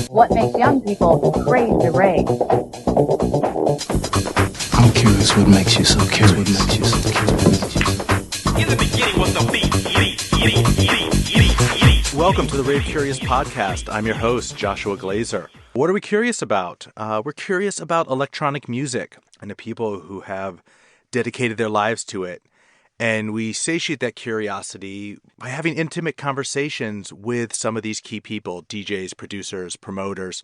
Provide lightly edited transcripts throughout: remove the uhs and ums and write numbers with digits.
What makes young people crave the rave? I'm curious what makes you so curious. What makes you so curious. In the beginning was the beat. Welcome to the Rave Curious Podcast. I'm your host, Joshua Glazer. What are we curious about? We're curious about electronic music and the people who have dedicated their lives to it. And we satiate that curiosity by having intimate conversations with some of these key people, DJs, producers, promoters,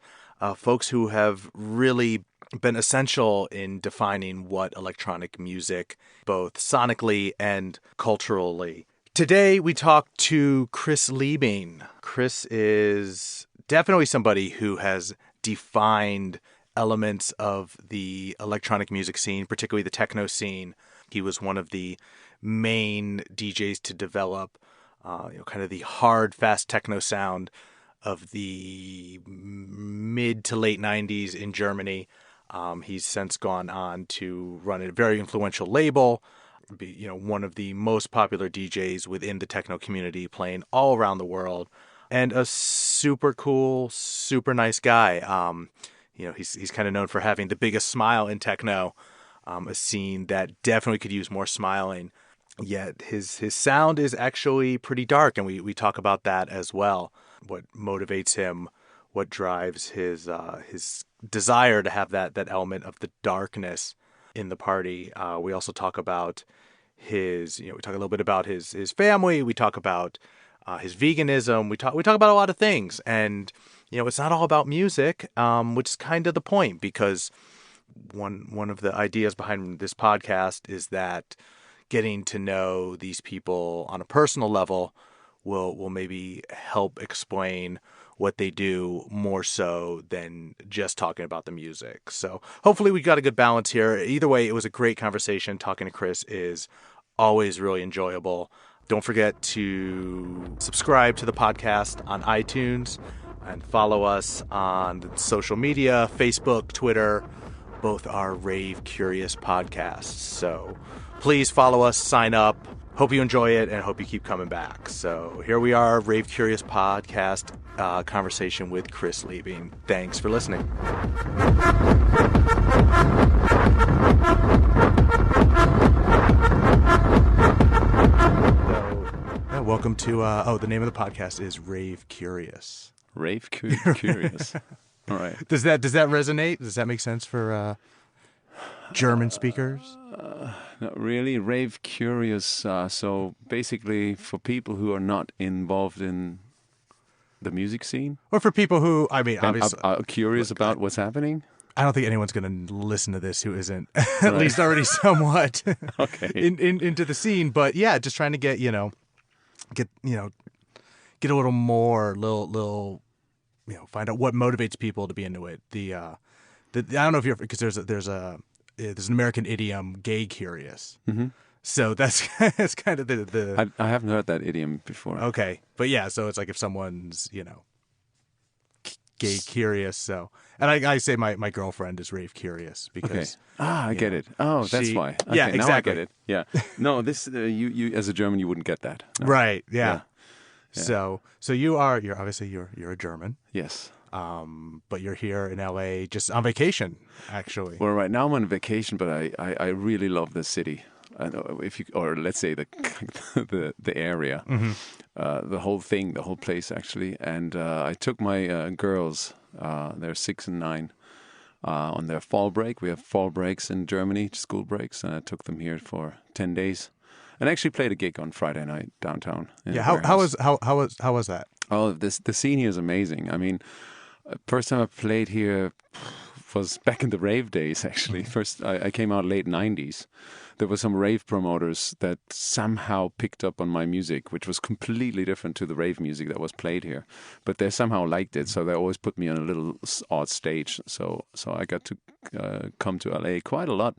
folks who have really been essential in defining what electronic music, both sonically and culturally. Today, we talk to Chris Liebing. Chris is definitely somebody who has defined elements of the electronic music scene, particularly the techno scene. He was one of the main DJs to develop kind of the hard, fast techno sound of the mid to late 90s in Germany. He's since gone on to run a very influential label, be one of the most popular DJs within the techno community, playing all around the world, and a super cool, super nice guy. He's kind of known for having the biggest smile in techno, a scene that definitely could use more smiling. Yet his sound is actually pretty dark, and we talk about that as well. What motivates him, what drives his desire to have that element of the darkness in the party. We also talk about we talk a little bit about his family. We talk about his veganism. We talk about a lot of things, and it's not all about music, which is kind of the point, because one of the ideas behind this podcast is that getting to know these people on a personal level will maybe help explain what they do more so than just talking about the music. So hopefully we got a good balance here. Either way, it was a great conversation. Talking to Chris is always really enjoyable. Don't forget to subscribe to the podcast on iTunes and follow us on social media, Facebook, Twitter. Both are Rave Curious podcasts. So please follow us, sign up. Hope you enjoy it, and hope you keep coming back. So here we are, Rave Curious podcast conversation with Chris Liebing. Thanks for listening. Welcome to, the name of the podcast is Rave Curious. Rave Curious. All right. Does that resonate? Does that make sense for German speakers? Not really. Rave Curious. So basically, for people who are not involved in the music scene, or for people who, obviously, are curious about what's happening. I don't think anyone's going to listen to this who isn't at least already somewhat into the scene. But yeah, just trying to get a little more, find out what motivates people to be into it. I don't know if you're, because there's an American idiom, gay curious. Mm-hmm. So that's kind of the. I haven't heard that idiom before. Okay, but yeah, so it's like if someone's gay curious. So, and I say my girlfriend is rave curious because. Okay. I get it. Oh, that's why. Okay, yeah, exactly. Now I get it. Yeah. No, this you as a German you wouldn't get that. No. Right. Yeah. So you're obviously you're a German. Yes. But you're here in LA just on vacation, actually. Well, right now I'm on vacation, but I really love the city. Or let's say the area, mm-hmm. The whole thing, the whole place actually. And I took my girls, they're 6 and 9, on their fall break. We have fall breaks in Germany, school breaks, and I took them here for 10 days. And I actually played a gig on Friday night downtown. Yeah, how was that? Oh, the scene here is amazing. I mean, first time I played here was back in the rave days, actually. First, I came out late 90s. There were some rave promoters that somehow picked up on my music, which was completely different to the rave music that was played here. But they somehow liked it, so they always put me on a little odd stage. So I got to come to LA quite a lot.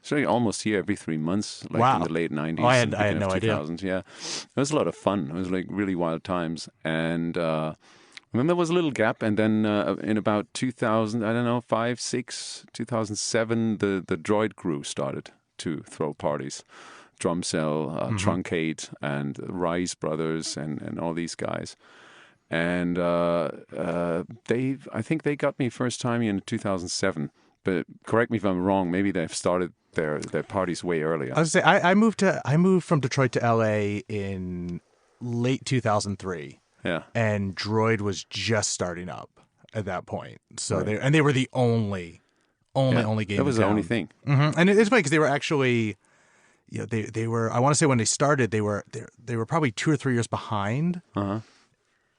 So almost here every 3 months, like in the late 90s. Oh, I had no idea. Yeah, it was a lot of fun. It was like really wild times. And then there was a little gap, and then in about 2000, 2007, the Droid crew started to throw parties. Drum Cell, Truncate, and Rice Brothers, and all these guys. And I think they got me first time in 2007. But correct me if I'm wrong. Maybe they've started their parties way earlier. I was gonna say I moved from Detroit to LA in late 2003. Yeah. And Droid was just starting up at that point. So they were the only game. That was the only thing. Mm-hmm. And it's funny because they were actually, they were. I want to say when they started, they were probably 2 or 3 years behind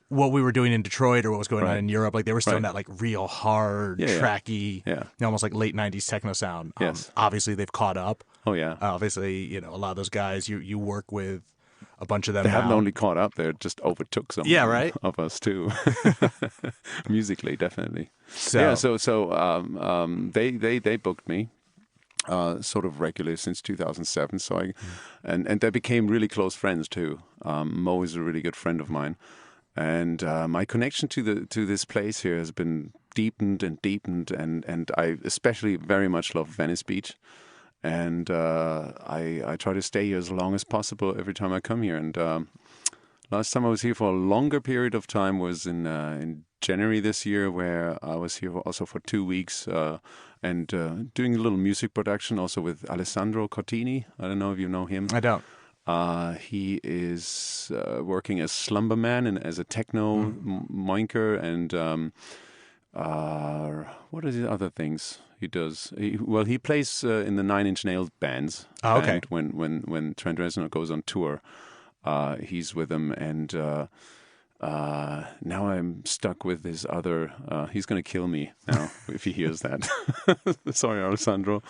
what we were doing in Detroit or what was going on in Europe. Like they were still in that like real hard, tracky, almost like late '90s techno sound. Yes. Obviously, they've caught up. Oh yeah. Obviously, a lot of those guys you work with. A bunch of them. They now. haven't only caught up; they just overtook some. Of us too, musically, definitely. So they booked me, sort of regularly since 2007. So and they became really close friends too. Mo is a really good friend of mine, and my connection to this place here has been deepened, and I especially very much love Venice Beach. And I try to stay here as long as possible every time I come here. And last time I was here for a longer period of time was in January this year, where I was here also for 2 weeks and doing a little music production also with Alessandro Cortini. I don't know if you know him. I don't. He is working as Slumberman and as a techno moinker and what are the other things he does? He plays in the Nine Inch Nails bands. Oh, okay. And when Trent Reznor goes on tour, he's with them. And now I'm stuck with this other. He's going to kill me now if he hears that. Sorry, Alessandro.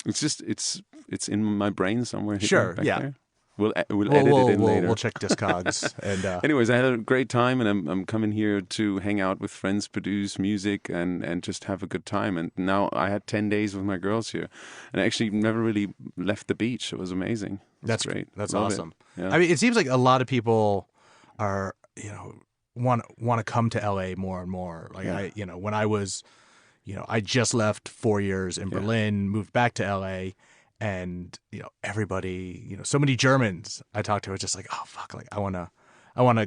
It's in my brain somewhere. Sure. Back Yeah. there. We'll edit it in later. We'll check Discogs. And anyways, I had a great time, and I'm coming here to hang out with friends, produce music, and just have a good time. And now I had 10 days with my girls here, and I actually never really left the beach. It was amazing. That's great. That's Love awesome. Yeah. I mean, it seems like a lot of people are want to come to LA more and more. Like when I was, I just left 4 years in Berlin, moved back to LA. And everybody, so many Germans I talked to are just like, oh fuck, like I wanna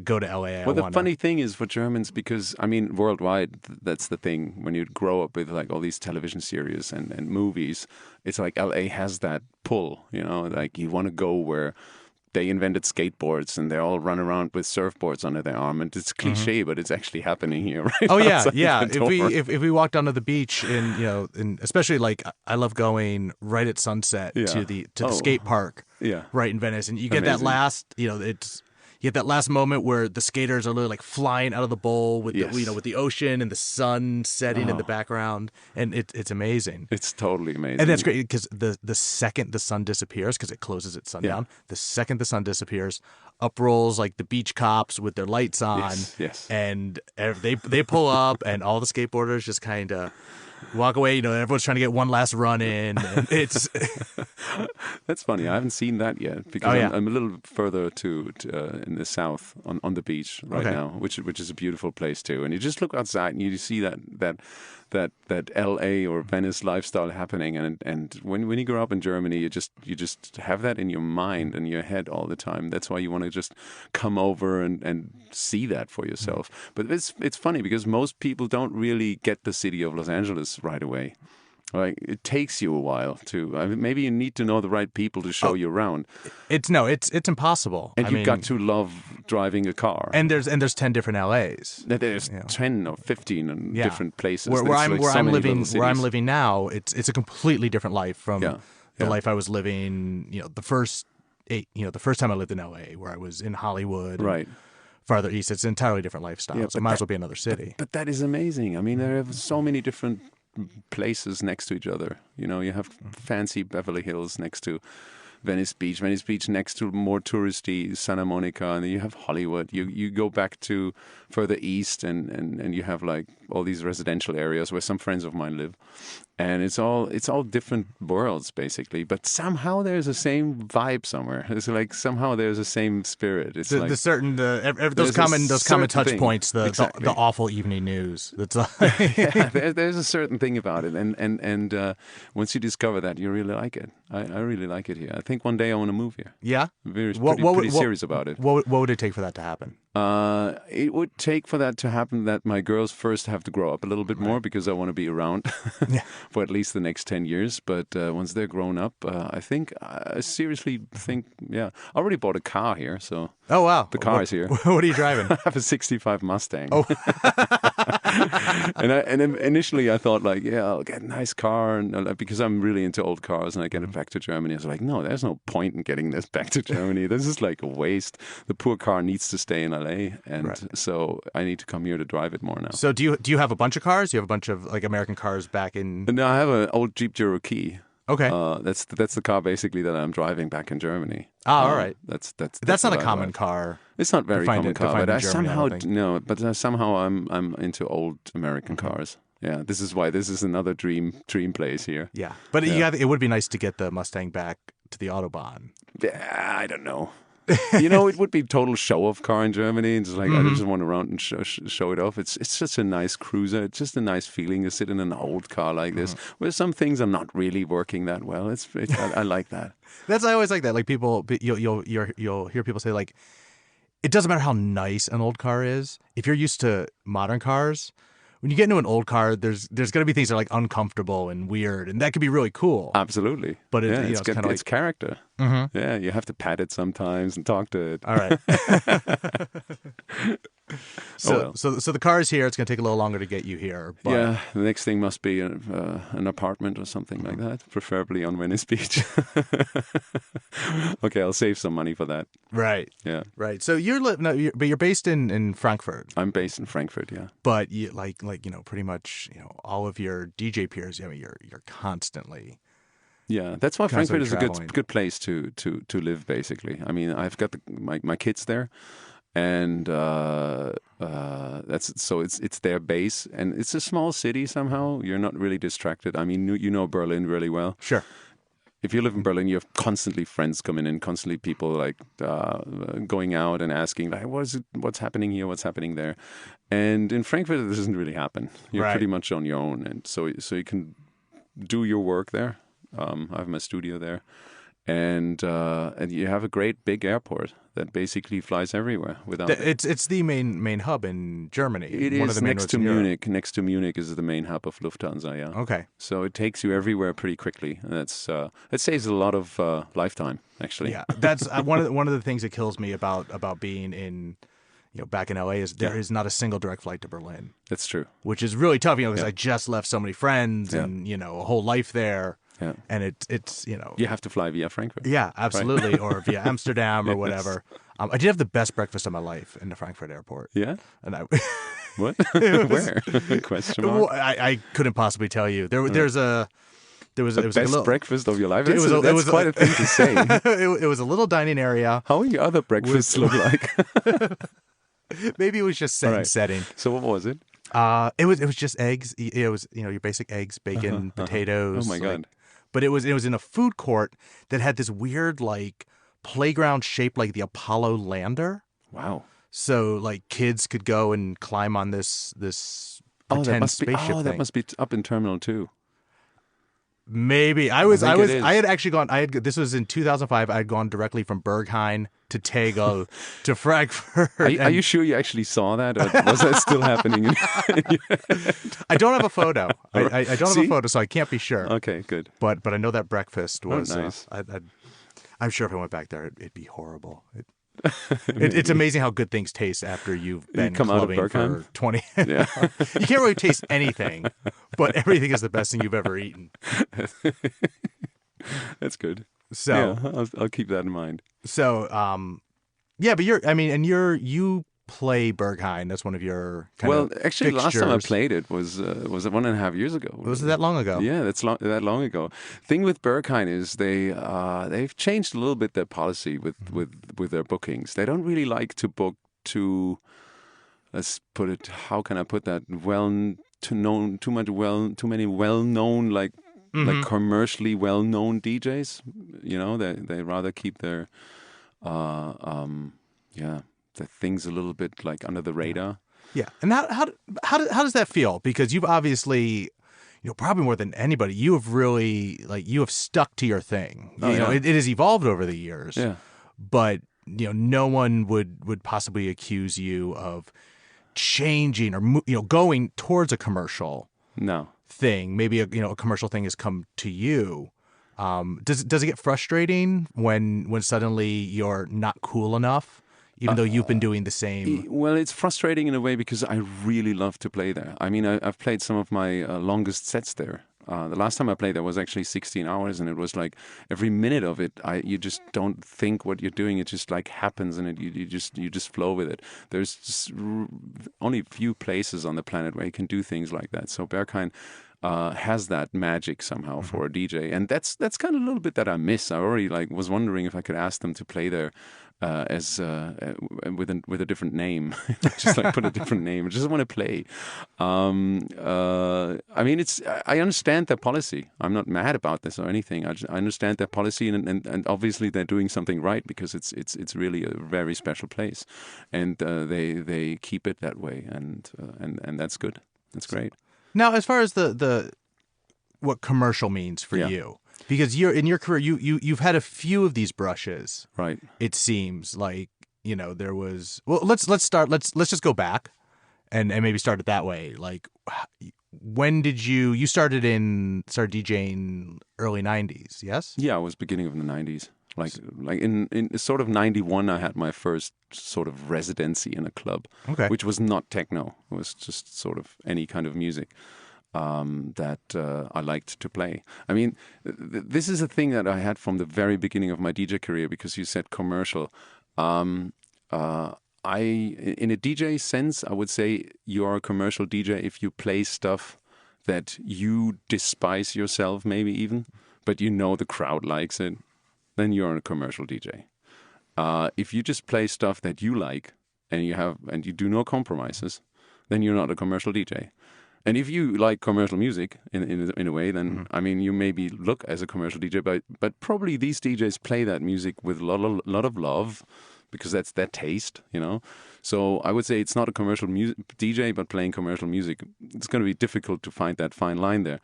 go to LA. Well, the funny thing is for Germans, because I mean worldwide, that's the thing. When you grow up with like all these television series and movies, it's like LA has that pull. Like you want to go where they invented skateboards and they all run around with surfboards under their arm, and it's cliche, but it's actually happening here, right? Oh yeah, yeah. If we walked onto the beach in especially like I love going right at sunset to the skate park, right in Venice, and you get that last, you get that last moment where the skaters are literally like flying out of the bowl with the, with the ocean and the sun setting in the background, and it's amazing. It's totally amazing, and that's great because the second the sun disappears, because it closes at sundown, the second the sun disappears, up rolls like the beach cops with their lights on, and they pull up, and all the skateboarders just kind of walk away. Everyone's trying to get one last run in. And it's that's funny. I haven't seen that yet because I'm a little further to in the south on the beach right now, which is a beautiful place too. And you just look outside and you see that L.A. or Venice lifestyle happening. And when you grow up in Germany, you just have that in your mind and your head all the time. That's why you want to just come over and see that for yourself. But it's funny because most people don't really get the city of Los Angeles right away. Like it takes you a while to. I mean, maybe you need to know the right people to show you around. It's impossible. And you've got to love driving a car. And there's 10 different LAs. There's 10 or 15 different places. Where I'm living now, it's a completely different life from the life I was living. The first time I lived in LA, where I was in Hollywood, right. Farther east, it's an entirely different lifestyle. Yeah, so it might as well be another city. But that is amazing. I mean, there are so many different places next to each other. You have fancy Beverly Hills next to Venice Beach next to more touristy Santa Monica, and then you have Hollywood. You go back to further east, and you have like all these residential areas where some friends of mine live, And it's all different worlds basically, but somehow there's the same vibe somewhere. It's like somehow there's the same spirit. It's like those common touch thing. points, Exactly. the awful evening news. That's like, Yeah, there's a certain thing about it, and once you discover that, you really like it. I really like it here. I think one day I want to move here. yeah. I'm pretty serious about it. What would it take for that to happen? It would take for that to happen that my girls first have to grow up a little bit more because I want to be around for at least the next 10 years. But once they're grown up, I seriously think, I already bought a car here, so Oh wow, the car is here. What are you driving? I have a 65 Mustang. Oh. and initially I thought like, I'll get a nice car, and because I'm really into old cars, and I get it back to Germany. I was like, no, there's no point in getting this back to Germany. This is like a waste. The poor car needs to stay in LA, and so I need to come here to drive it more now. So do you have a bunch of cars? Do you have a bunch of like American cars back in? No, I have an old Jeep Cherokee. Okay. That's the car basically that I'm driving back in Germany. All right. That's not a what I common drive. car. It's not very common car, but in I Germany, somehow I don't think. somehow I'm into old American cars. Yeah, this is why this is another dream place here. Yeah, but it would be nice to get the Mustang back to the Autobahn. I don't know. It would be total show-off car in Germany. It's like I just want to run and show it off. It's just a nice cruiser. It's just a nice feeling to sit in an old car like this. Where some things are not really working that well. I like that. I always like that. Like people, you'll hear people say like, it doesn't matter how nice an old car is. If you're used to modern cars, when you get into an old car, there's going to be things that are like uncomfortable and weird, and that could be really cool. Absolutely. But it's kind of it's character. Yeah, you have to pat it sometimes and talk to it. All right. So the car is here. It's going to take a little longer to get you here. But... Yeah, the next thing must be an apartment or something like that, preferably on Venice Beach. Okay, I'll save some money for that. Right. Yeah. Right. So you're based in Frankfurt. I'm based in Frankfurt. Yeah. But you pretty much all of your DJ peers. I mean, you're constantly. Yeah, that's why Frankfurt is traveling. a good place to live. Basically, I mean, I've got my kids there, and it's their base, and it's a small city. Somehow, you're not really distracted. I mean, you know Berlin really well. Sure. If you live in Berlin, you have constantly friends coming in, constantly people like going out and asking like, what's happening here, what's happening there, and in Frankfurt, this doesn't really happen. You're pretty much on your own, and so you can do your work there. I have my studio there, and you have a great big airport that basically flies everywhere. It's the main hub in Germany. It one is of the main next to Munich. Next to Munich is the main hub of Lufthansa. Yeah. Okay. So it takes you everywhere pretty quickly, and it saves a lot of lifetime actually. Yeah, that's one of the things that kills me about being in. Back in LA, is there is not a single direct flight to Berlin. That's true. Which is really tough, because I just left so many friends and a whole life there. Yeah. And it's you have to fly via Frankfurt. Yeah, absolutely, right? Or via Amsterdam or whatever. I did have the best breakfast of my life in the Frankfurt airport. Yeah. And what? Where? Question mark. Well, I couldn't possibly tell you. There was the best like a little, breakfast of your life. It was quite a thing to say. It was a little dining area. How are your other breakfasts look like? Maybe it was just setting. So what was it? It was just eggs. It was your basic eggs, bacon, potatoes. Oh my god! But it was in a food court that had this weird like playground shaped like the Apollo lander. Wow! So like kids could go and climb on this pretend spaceship thing. That must be up in Terminal 2. Maybe I had actually gone. This was in 2005. I had gone directly from Berghain to Tegel to Frankfurt. Are you sure you actually saw that? Or was that still happening? I don't have a photo. I don't have a photo, so I can't be sure. Okay, good. But I know that breakfast was nice. I'm sure if I went back there, it'd be horrible. It's amazing how good things taste after you've been clubbing for 20. Yeah. You can't really taste anything, but everything is the best thing you've ever eaten. That's good. So yeah, I'll keep that in mind. So, but you play Berghain. That's one of your actually, fixtures. last time I played it was 1.5 years ago. Was it that long ago? Yeah, that long ago. Thing with Berghain is they've changed a little bit their policy with their bookings. They don't really like to book too. Let's put it. How can I put that? Well, too many well-known like commercially well-known DJs. You know, they rather keep their the things a little bit like under the radar. Yeah, and how does that feel? Because you've obviously, probably more than anybody, you have really you have stuck to your thing. It has evolved over the years. Yeah, but no one would possibly accuse you of changing or going towards a commercial. No thing. Maybe a commercial thing has come to you. Does it get frustrating when suddenly you're not cool enough? Even though you've been doing the same? Well, it's frustrating in a way because I really love to play there. I mean, I've played some of my longest sets there. The last time I played there was actually 16 hours, and it was like every minute of it, you just don't think what you're doing. It just like happens, and you just flow with it. There's just only a few places on the planet where you can do things like that. So Berghain has that magic somehow for a DJ, and that's kind of a little bit that I miss. I already was wondering if I could ask them to play there with a different name, just put a different name. I just want to play. I mean, I understand their policy. I'm not mad about this or anything. I understand their policy, and obviously they're doing something right because it's really a very special place, and they keep it that way, and that's good. That's great. Now, as far as the what commercial means for you, because in your career you've had a few of these brushes, right? It seems like there was. Well, let's just go back, and maybe start it that way. Like, when did you started DJing early '90s? Yes. Yeah, it was beginning of the '90s. Like in sort of '91, I had my first sort of residency in a club, which was not techno. It was just sort of any kind of music that I liked to play. I mean, this is a thing that I had from the very beginning of my DJ career, because you said commercial. In a DJ sense, I would say you are a commercial DJ if you play stuff that you despise yourself, maybe even, but the crowd likes it. Then you're a commercial DJ. If you just play stuff that you like and you do no compromises, then you're not a commercial DJ. And if you like commercial music in a way, then I mean, you maybe look as a commercial DJ, but probably these DJs play that music with a lot of love, because that's their taste, So I would say it's not a commercial DJ, but playing commercial music. It's going to be difficult to find that fine line there.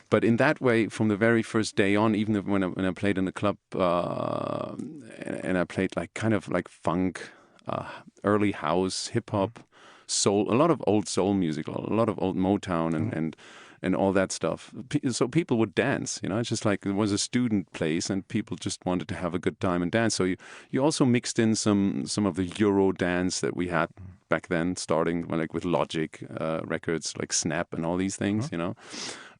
But in that way, from the very first day on, even when I played in the club, and I played kind of funk, early house, hip hop, soul, a lot of old soul music, a lot of old Motown and all that stuff. So people would dance, It's just like it was a student place, and people just wanted to have a good time and dance. So you also mixed in some of the Euro dance that we had back then, starting with Logic records, like Snap and all these things,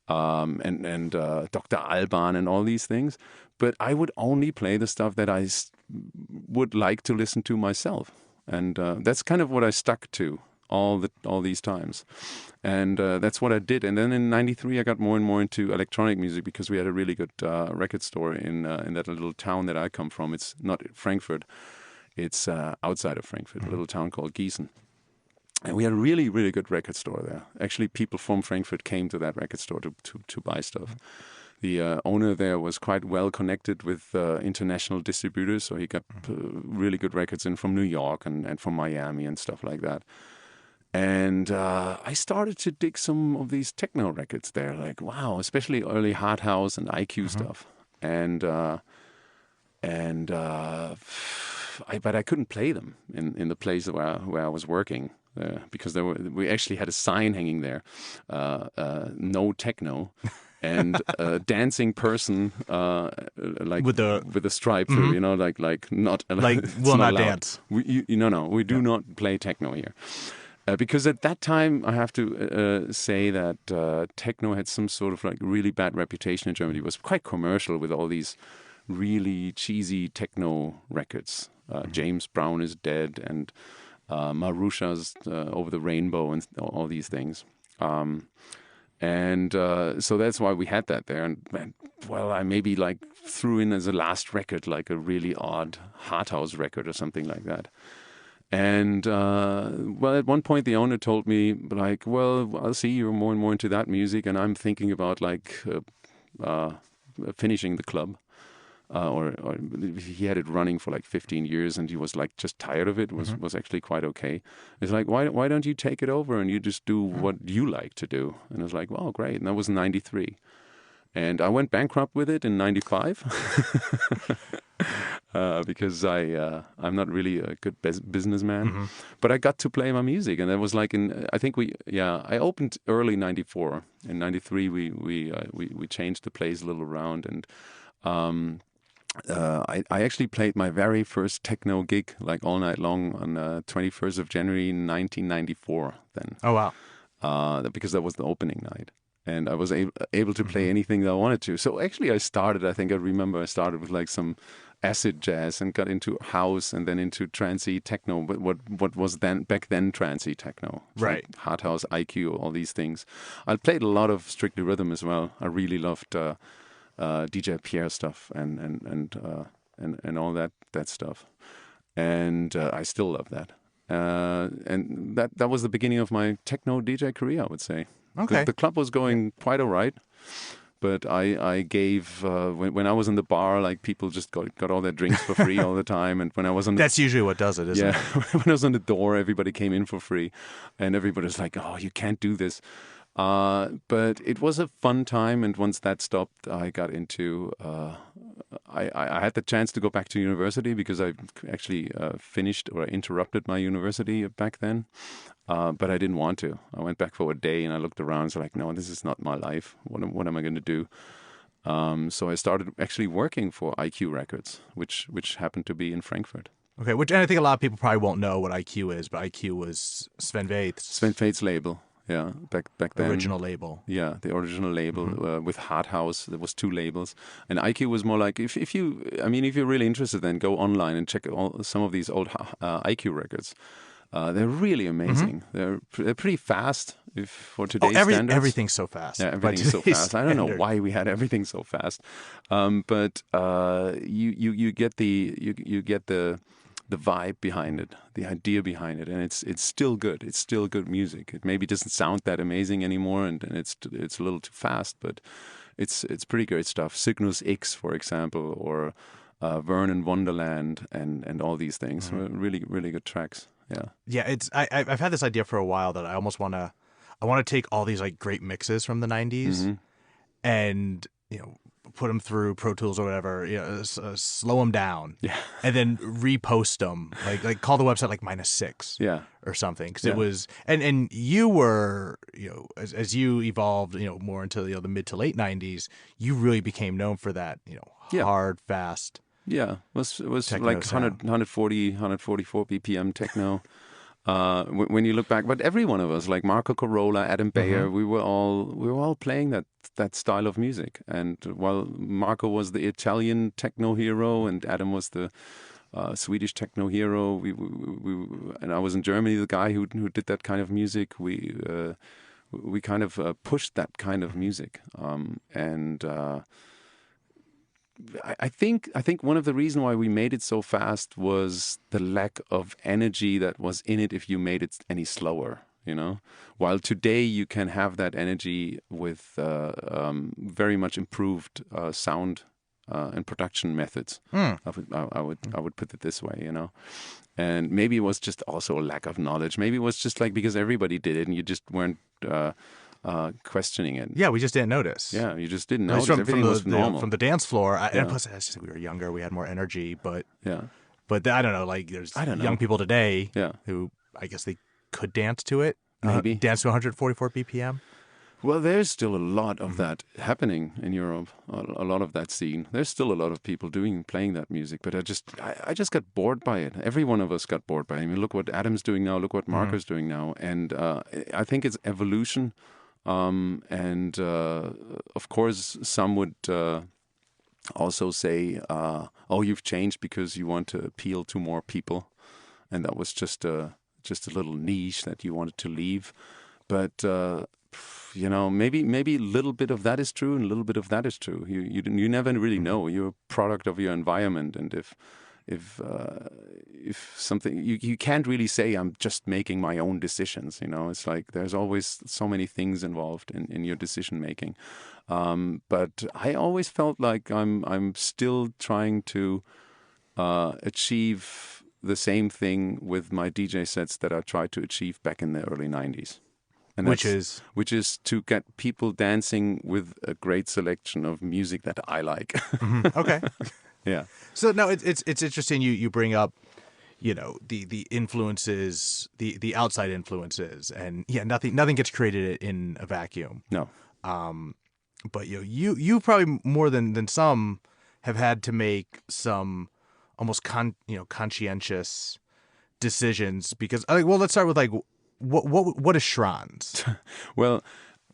and Dr. Alban and all these things. But I would only play the stuff that I would like to listen to myself, and that's kind of what I stuck to all these times, and that's what I did. And then in '93, I got more and more into electronic music, because we had a really good record store in that little town that I come from. It's not Frankfurt; it's outside of Frankfurt, a little town called Gießen. And we had a really, really good record store there. Actually, people from Frankfurt came to that record store to buy stuff. The owner there was quite well connected with international distributors, so he got really good records in from New York and from Miami and stuff like that. And I started to dig some of these techno records there, wow, especially early Hard House and IQ stuff. But I couldn't play them in the place where I was working. Because we actually had a sign hanging there, no techno, and a dancing person with a stripe through, not will not dance. We do not play techno here. Because at that time, I have to say that techno had some sort of really bad reputation in Germany. It was quite commercial with all these really cheesy techno records. James Brown is Dead, and Marusha's Over the Rainbow, and all these things. So that's why we had that there. And I maybe threw in as a last record, a really odd Hard House record or something like that. And well, at one point the owner told me, like, well, I'll see you're more and more into that music, and I'm thinking about like finishing the club. Or he had it running for like 15 years, and he was like just tired of it. Was actually quite okay. It's like, why don't you take it over and you just do what you like to do? And I was like, well, great. And that was in '93, and I went bankrupt with it in '95 because I'm not really a good businessman. But I got to play my music, and that was like I opened early '94. In '93 we changed the place a little around, and I actually played my very first techno gig like all night long on 21st of January 1994 then. Oh, wow. Because that was the opening night. And I was able to play anything that I wanted to. So actually I started with like some acid jazz and got into house and then into trancey techno, but what was back then trancey techno. Right. Like hard house, IQ, all these things. I played a lot of Strictly Rhythm as well. I really loved DJ Pierre stuff and all that stuff, and I still love that. And that was the beginning of my techno DJ career, I would say. Okay. The club was going quite all right, but I gave when I was in the bar, like people just got all their drinks for free all the time, and when I was on That's usually what does it, isn't it? when I was on the door, everybody came in for free, and everybody was like, "Oh, you can't do this." But it was a fun time, and once that stopped, I got into. I had the chance to go back to university because I actually finished or interrupted my university back then, but I didn't want to. I went back for a day, and I looked around. And was like, no, this is not my life. What am I going to do? So I started actually working for IQ Records, which happened to be in Frankfurt. Okay, and I think a lot of people probably won't know what IQ is, but IQ was Sven Väth's label. Yeah, back then. Original label. Yeah, the original label with Hard House. There was 2 labels, and IQ was more like if you're really interested, then go online and check some of these old IQ records. They're really amazing. They're pretty fast for today's standards. Everything's so fast. Yeah, everything's so fast. I don't know why we had everything so fast, but you get the vibe behind it, the idea behind it, and it's still good. It's still good music. It maybe doesn't sound that amazing anymore, and it's a little too fast, but it's pretty great stuff. Cygnus X, for example, or Vernon Wonderland, and all these things. Really, really good tracks. Yeah. Yeah, I've had this idea for a while that I almost want to take all these like great mixes from the '90s and put them through Pro Tools or whatever, slow them down, and then repost them, like call the website like -6, or something, because it was, and you were, as you evolved, more into the mid to late '90s, you really became known for that, hard, fast. Yeah, it was like 144 BPM techno. When you look back, but every one of us, like Marco Corolla, Adam Beyer, we were all playing that style of music. And while Marco was the Italian techno hero and Adam was the Swedish techno hero, we and I was in Germany, the guy who did that kind of music. We kind of pushed that kind of music, and. I think one of the reasons why we made it so fast was the lack of energy that was in it if you made it any slower, While today you can have that energy with very much improved sound and production methods. I would put it this way, And maybe it was just also a lack of knowledge. Maybe it was just like because everybody did it and you just weren't questioning it. Yeah, we just didn't notice. Yeah, you just didn't notice. Everything was normal. From the dance floor. And plus, we were younger. We had more energy. But I don't know. Like, there's young people today who I guess they could dance to it. Maybe. Dance to 144 BPM. Well, there's still a lot of that happening in Europe. A lot of that scene. There's still a lot of people playing that music. But I just got bored by it. Every one of us got bored by it. I mean, look what Adam's doing now. Look what Marco's doing now. And I think it's evolution. And of course, some would also say, "Oh, you've changed because you want to appeal to more people," and that was just a little niche that you wanted to leave. But maybe a little bit of that is true, and a little bit of that is true. You never really know. You're a product of your environment, and if something you can't really say I'm just making my own decisions. It's like there's always so many things involved in your decision making. But I always felt like I'm still trying to achieve the same thing with my DJ sets that I tried to achieve back in the early 90s. And which is to get people dancing with a great selection of music that I like. Mm-hmm. Okay. Yeah. So no, it's interesting you bring up, the influences, the outside influences, and nothing gets created in a vacuum. No. But you probably more than some have had to make some almost conscientious decisions because let's start with what is schranz? Well,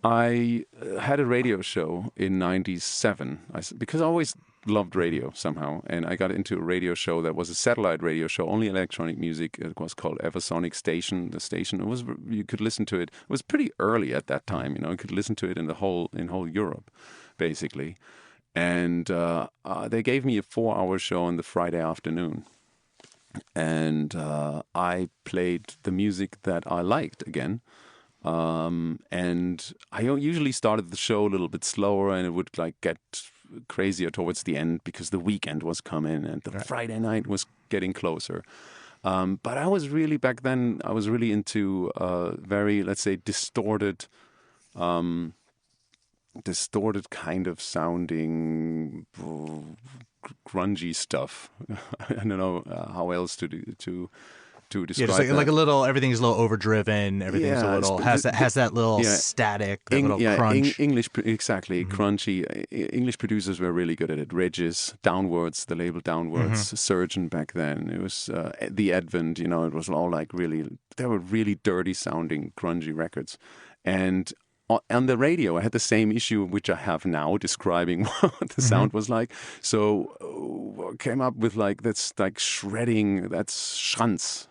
I had a radio show in '97 because I always loved radio somehow, and I got into a radio show that was a satellite radio show, only electronic music. It was called Eversonic Station. The station you could listen to it. It was pretty early at that time. You could listen to it in whole Europe, basically. And they gave me a 4-hour show on the Friday afternoon. And I played the music that I liked again. And I usually started the show a little bit slower, and it would get crazier towards the end because the weekend was coming and the Friday night was getting closer. But I was really, back then, I was really into very, let's say, distorted kind of sounding grungy stuff. I don't know how else to describe just like a little, everything's a little overdriven. Everything's a little has that little static, that little crunch. English, exactly, crunchy. English producers were really good at it. Regis, Downwards, the label Downwards, Surgeon back then. It was the Advent. It was all they were really dirty sounding, grungy records, and. On the radio, I had the same issue which I have now, describing what the sound was like. So came up with that's shredding. That's schranz.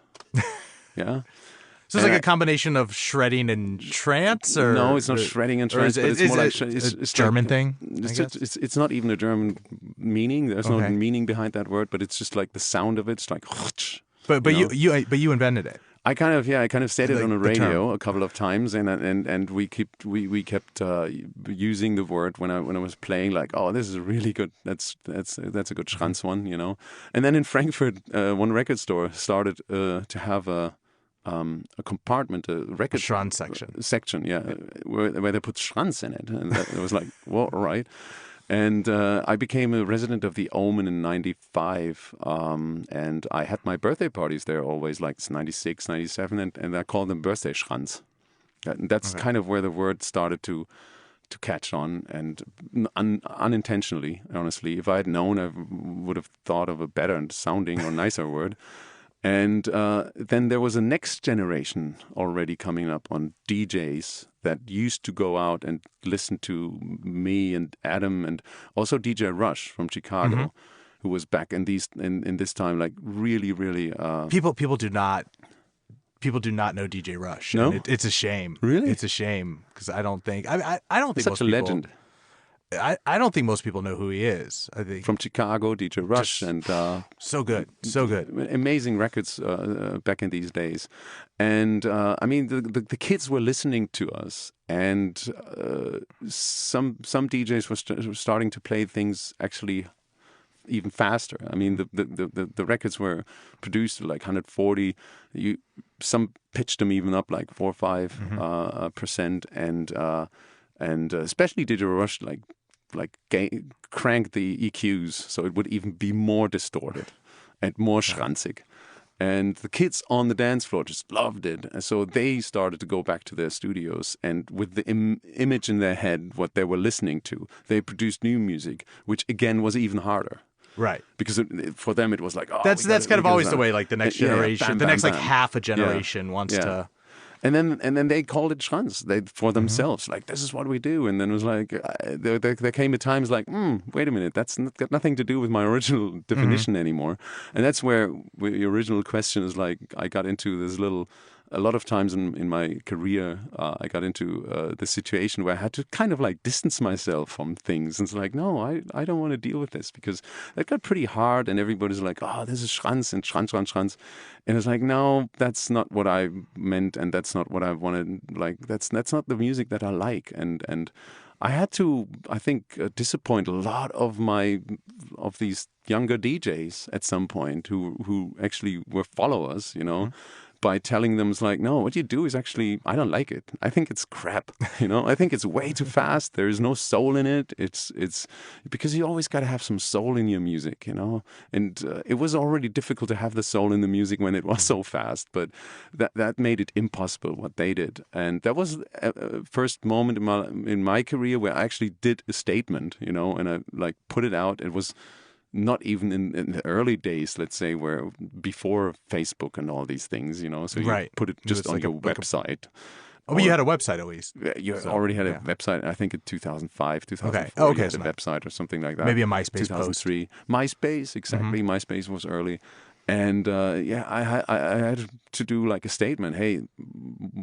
Yeah. So it's a combination of shredding and trance, or no? It's not shredding and trance. But it's more it's a German thing. It's not even a German meaning. There's no meaning behind that word, but it's just the sound of it. It's like. But you invented it. I kind of said it on the radio a couple of times, and we kept using the word when I was playing, this is really good. That's a good schranz one, And then in Frankfurt, one record store started to have a compartment, a record schranz section, where they put schranz in it, and it was like, well, all right. And I became a resident of the Omen in '95, and I had my birthday parties there always, it's '96, '97, and I called them birthday schranz. That's kind of where the word started to catch on, and unintentionally, honestly. If I had known, I would have thought of a better sounding or nicer word. And then there was a next generation already coming up on DJs that used to go out and listen to me and Adam, and also DJ Rush from Chicago, who was back in this time, really, really. People do not know DJ Rush. No, it's a shame. Really, it's a shame because I don't think such most a legend. I don't think most people know who he is. I think from Chicago, DJ Rush, and so good, amazing records back in these days. And the kids were listening to us, and some DJs were starting to play things actually even faster. I mean, the records were produced at 140. Some pitched them even up 4 or 5%, and especially DJ Rush cranked the EQs so it would even be more distorted and more schranzig. And the kids on the dance floor just loved it. And so they started to go back to their studios, and with the image in their head, what they were listening to, they produced new music, which again was even harder. Right. Because for them it was that's kind of always the way, the next generation, the next half a generation wants to. And then they called it schranz for themselves. This is what we do. And then it was there came a times wait a minute, that's got nothing to do with my original definition anymore. And that's where your original question is I got into this little a lot of times in my career, I got into the situation where I had to kind of like distance myself from things. And it's like, no, I don't want to deal with this, because that got pretty hard, and everybody's like, oh, this is schranz and schranz, schranz, schranz. And it's like, no, that's not what I meant, and that's not what I wanted. Like, that's not the music that I like. And I had to, I think, disappoint a lot of these younger DJs at some point who actually were followers, you know, by telling them, it's like, no, what you do is actually, I don't like it. I think it's crap, you know. I think it's way too fast. There is no soul in it. It's because you always got to have some soul in your music, you know. And it was already difficult to have the soul in the music when it was so fast, but that made it impossible what they did. And that was a first moment in my career where I actually did a statement, you know, and I like put it out. It was not even in the early days, let's say, where before Facebook and all these things, you know, so you put it just on your website. But you had a website at least. You already had a website, I think in 2005, 2004, you had a website or something like that. Maybe a MySpace 2003. Post. MySpace, exactly. MySpace was early. And I had to do like a statement. Hey,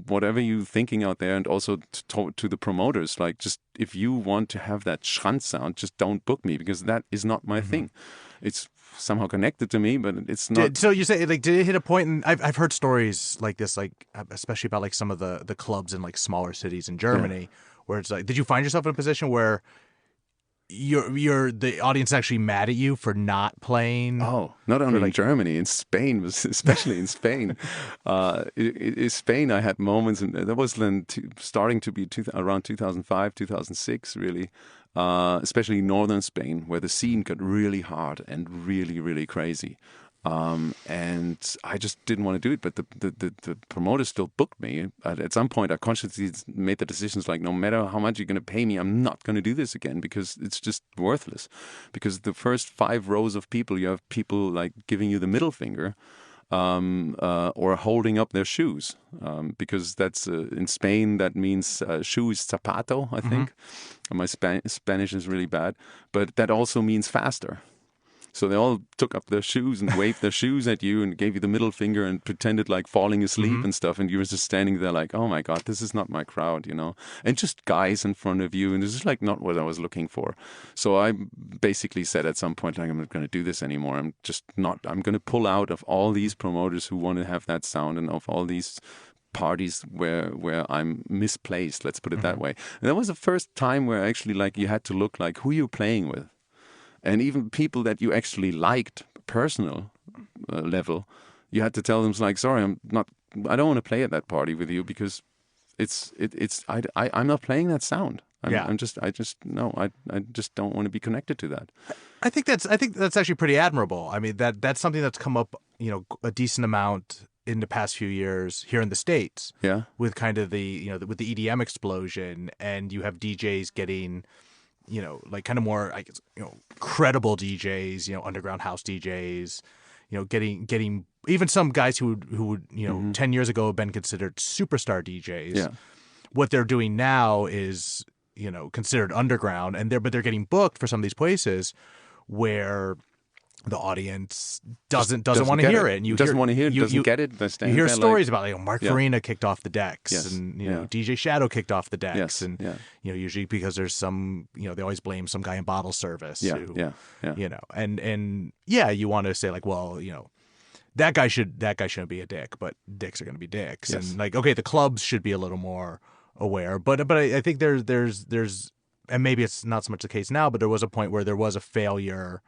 whatever you're thinking out there, and also to the promoters, like, just if you want to have that schranz sound, just don't book me, because that is not my thing. It's somehow connected to me, but it's not. So you say, like, did it hit a point? And I've heard stories like this, like especially about like some of the clubs in like smaller cities in Germany, where it's like, did you find yourself in a position where the audience is actually mad at you for not playing? Oh, not only in Germany, in Spain, especially in Spain. In Spain, I had moments, and that was then starting to be around 2005, 2006, really. Especially northern Spain, where the scene got really hard and really, really crazy. And I just didn't want to do it, but the promoter still booked me. At some point, I consciously made the decisions like, no matter how much you're going to pay me, I'm not going to do this again, because it's just worthless. Because the first 5 rows of people, you have people like giving you the middle finger, or holding up their shoes, because that's in Spain that means shoe is zapato, I think. My Spanish is really bad, but that also means faster. So they all took up their shoes and waved their shoes at you and gave you the middle finger and pretended like falling asleep and stuff. And you were just standing there like, oh my God, this is not my crowd, you know. And just guys in front of you. And this is like not what I was looking for. So I basically said at some point, like, I'm not going to do this anymore. I'm going to pull out of all these promoters who want to have that sound, and of all these parties where I'm misplaced, let's put it that way. And that was the first time where actually, like, you had to look like who you're playing with. And even people that you actually liked, personal level, you had to tell them, like, sorry, I don't want to play at that party with you, because I'm not playing that sound. I just don't want to be connected to that. I think that's actually pretty admirable. I mean, that's something that's come up, you know, a decent amount in the past few years here in the States. Yeah. With kind of with the EDM explosion, and you have DJs getting, you know, like kind of more, I guess, you know, credible DJs, you know, underground house DJs, you know, getting even some guys who would, you know, 10 years ago have been considered superstar DJs. Yeah. What they're doing now is, you know, considered underground, and they're getting booked for some of these places where the audience doesn't want to hear it, and doesn't want to hear it, doesn't get it. You hear stories about, like, Mark Farina kicked off the decks, and you know, DJ Shadow kicked off the decks, and you know, usually because there's some, you know, they always blame some guy in bottle service, you know, and you want to say, like, well, you know, that guy shouldn't be a dick, but dicks are going to be dicks, and like, okay, the clubs should be a little more aware, but I think there's and maybe it's not so much the case now, but there was a point where there was a failure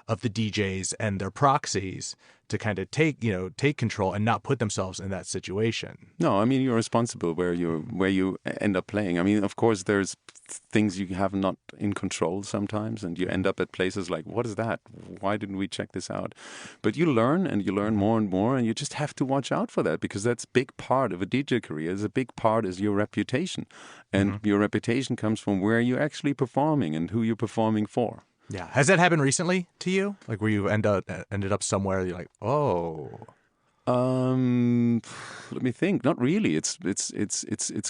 of the DJs and their proxies to kind of take control and not put themselves in that situation. No, I mean, you're responsible where you end up playing. I mean, of course, there's things you have not in control sometimes, and you end up at places like, what is that? Why didn't we check this out? But you learn, and you learn more and more, and you just have to watch out for that, because that's a big part of a DJ career. A big part is your reputation, and your reputation comes from where you're actually performing and who you're performing for. Yeah. Has that happened recently to you? Like, where you ended up somewhere you're like, oh. Let me think. Not really. It's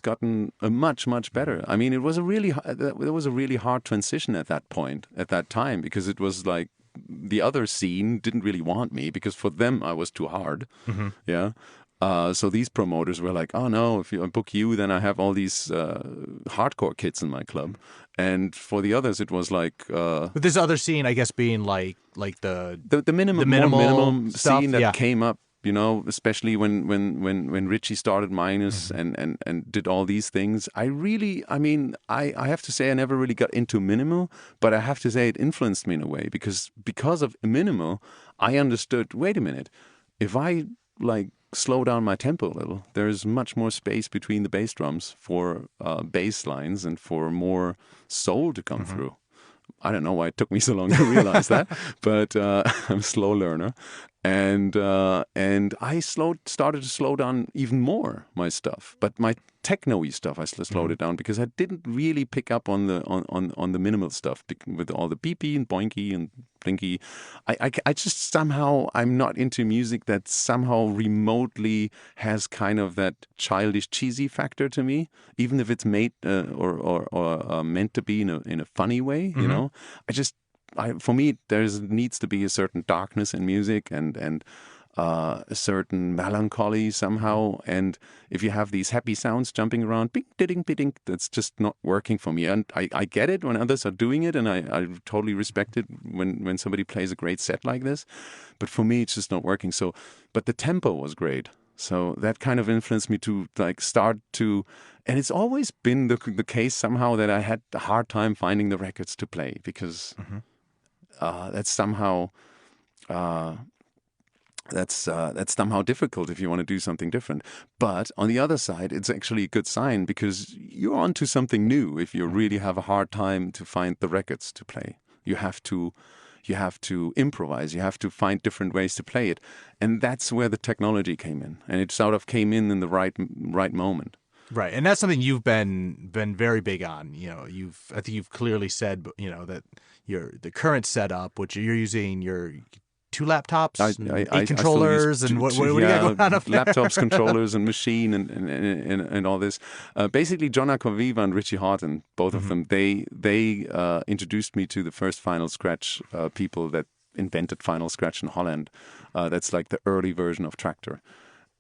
gotten much better. I mean, there was a really hard transition at that time, because it was like the other scene didn't really want me, because for them I was too hard. Yeah. So these promoters were like, oh no, if I book you, then I have all these hardcore kids in my club. And for the others, it was like... But this other scene, I guess, being like the minimum stuff, scene that yeah. came up, you know, especially when Richie started Minus and did all these things. I have to say I never really got into minimal, but I have to say it influenced me in a way because of minimal, I understood, wait a minute, if I like slow down my tempo a little, there's much more space between the bass drums for bass lines and for more soul to come through. I don't know why it took me so long to realize that, but I'm a slow learner. And I started to slow down even more my stuff, but my techno-y stuff I slowed it down because I didn't really pick up on the minimal stuff with all the beepy and boinky and blinky. I just somehow I'm not into music that somehow remotely has kind of that childish cheesy factor to me, even if it's made or meant to be in a funny way. You know, for me, there needs to be a certain darkness in music and a certain melancholy somehow. And if you have these happy sounds jumping around, bing, ding, ding, that's just not working for me. And I get it when others are doing it, and I totally respect it when somebody plays a great set like this. But for me, it's just not working. So, but the tempo was great. So that kind of influenced me to like start to, and it's always been the case somehow that I had a hard time finding the records to play because that's somehow that's somehow difficult if you want to do something different. But on the other side, it's actually a good sign because you're onto something new. If you really have a hard time to find the records to play, you have to improvise. You have to find different ways to play it, and that's where the technology came in, and it sort of came in the right moment. Right, and that's something you've been very big on. You know, I think you've clearly said, you know, that the current setup, which you're using your 2 laptops, eight controllers, and what do you got going on up there? Laptops, controllers, and machine, and all this. Basically, John Aquaviva and Richie Horton, both of them, they introduced me to the first Final Scratch people that invented Final Scratch in Holland. That's like the early version of Traktor.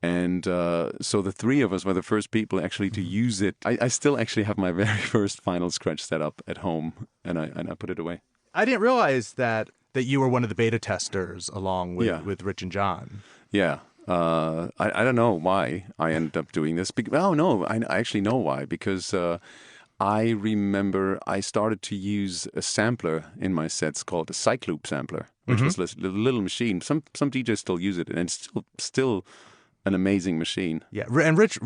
And so the three of us were the first people actually to use it. I still actually have my very first Final Scratch set up at home, and I put it away. I didn't realize that you were one of the beta testers along with Rich and John. Yeah. I don't know why I ended up doing this. I actually know why. Because I remember I started to use a sampler in my sets called a Cyclops sampler, which was a little machine. Some DJs still use it, and it's still an amazing machine. Yeah, and Rich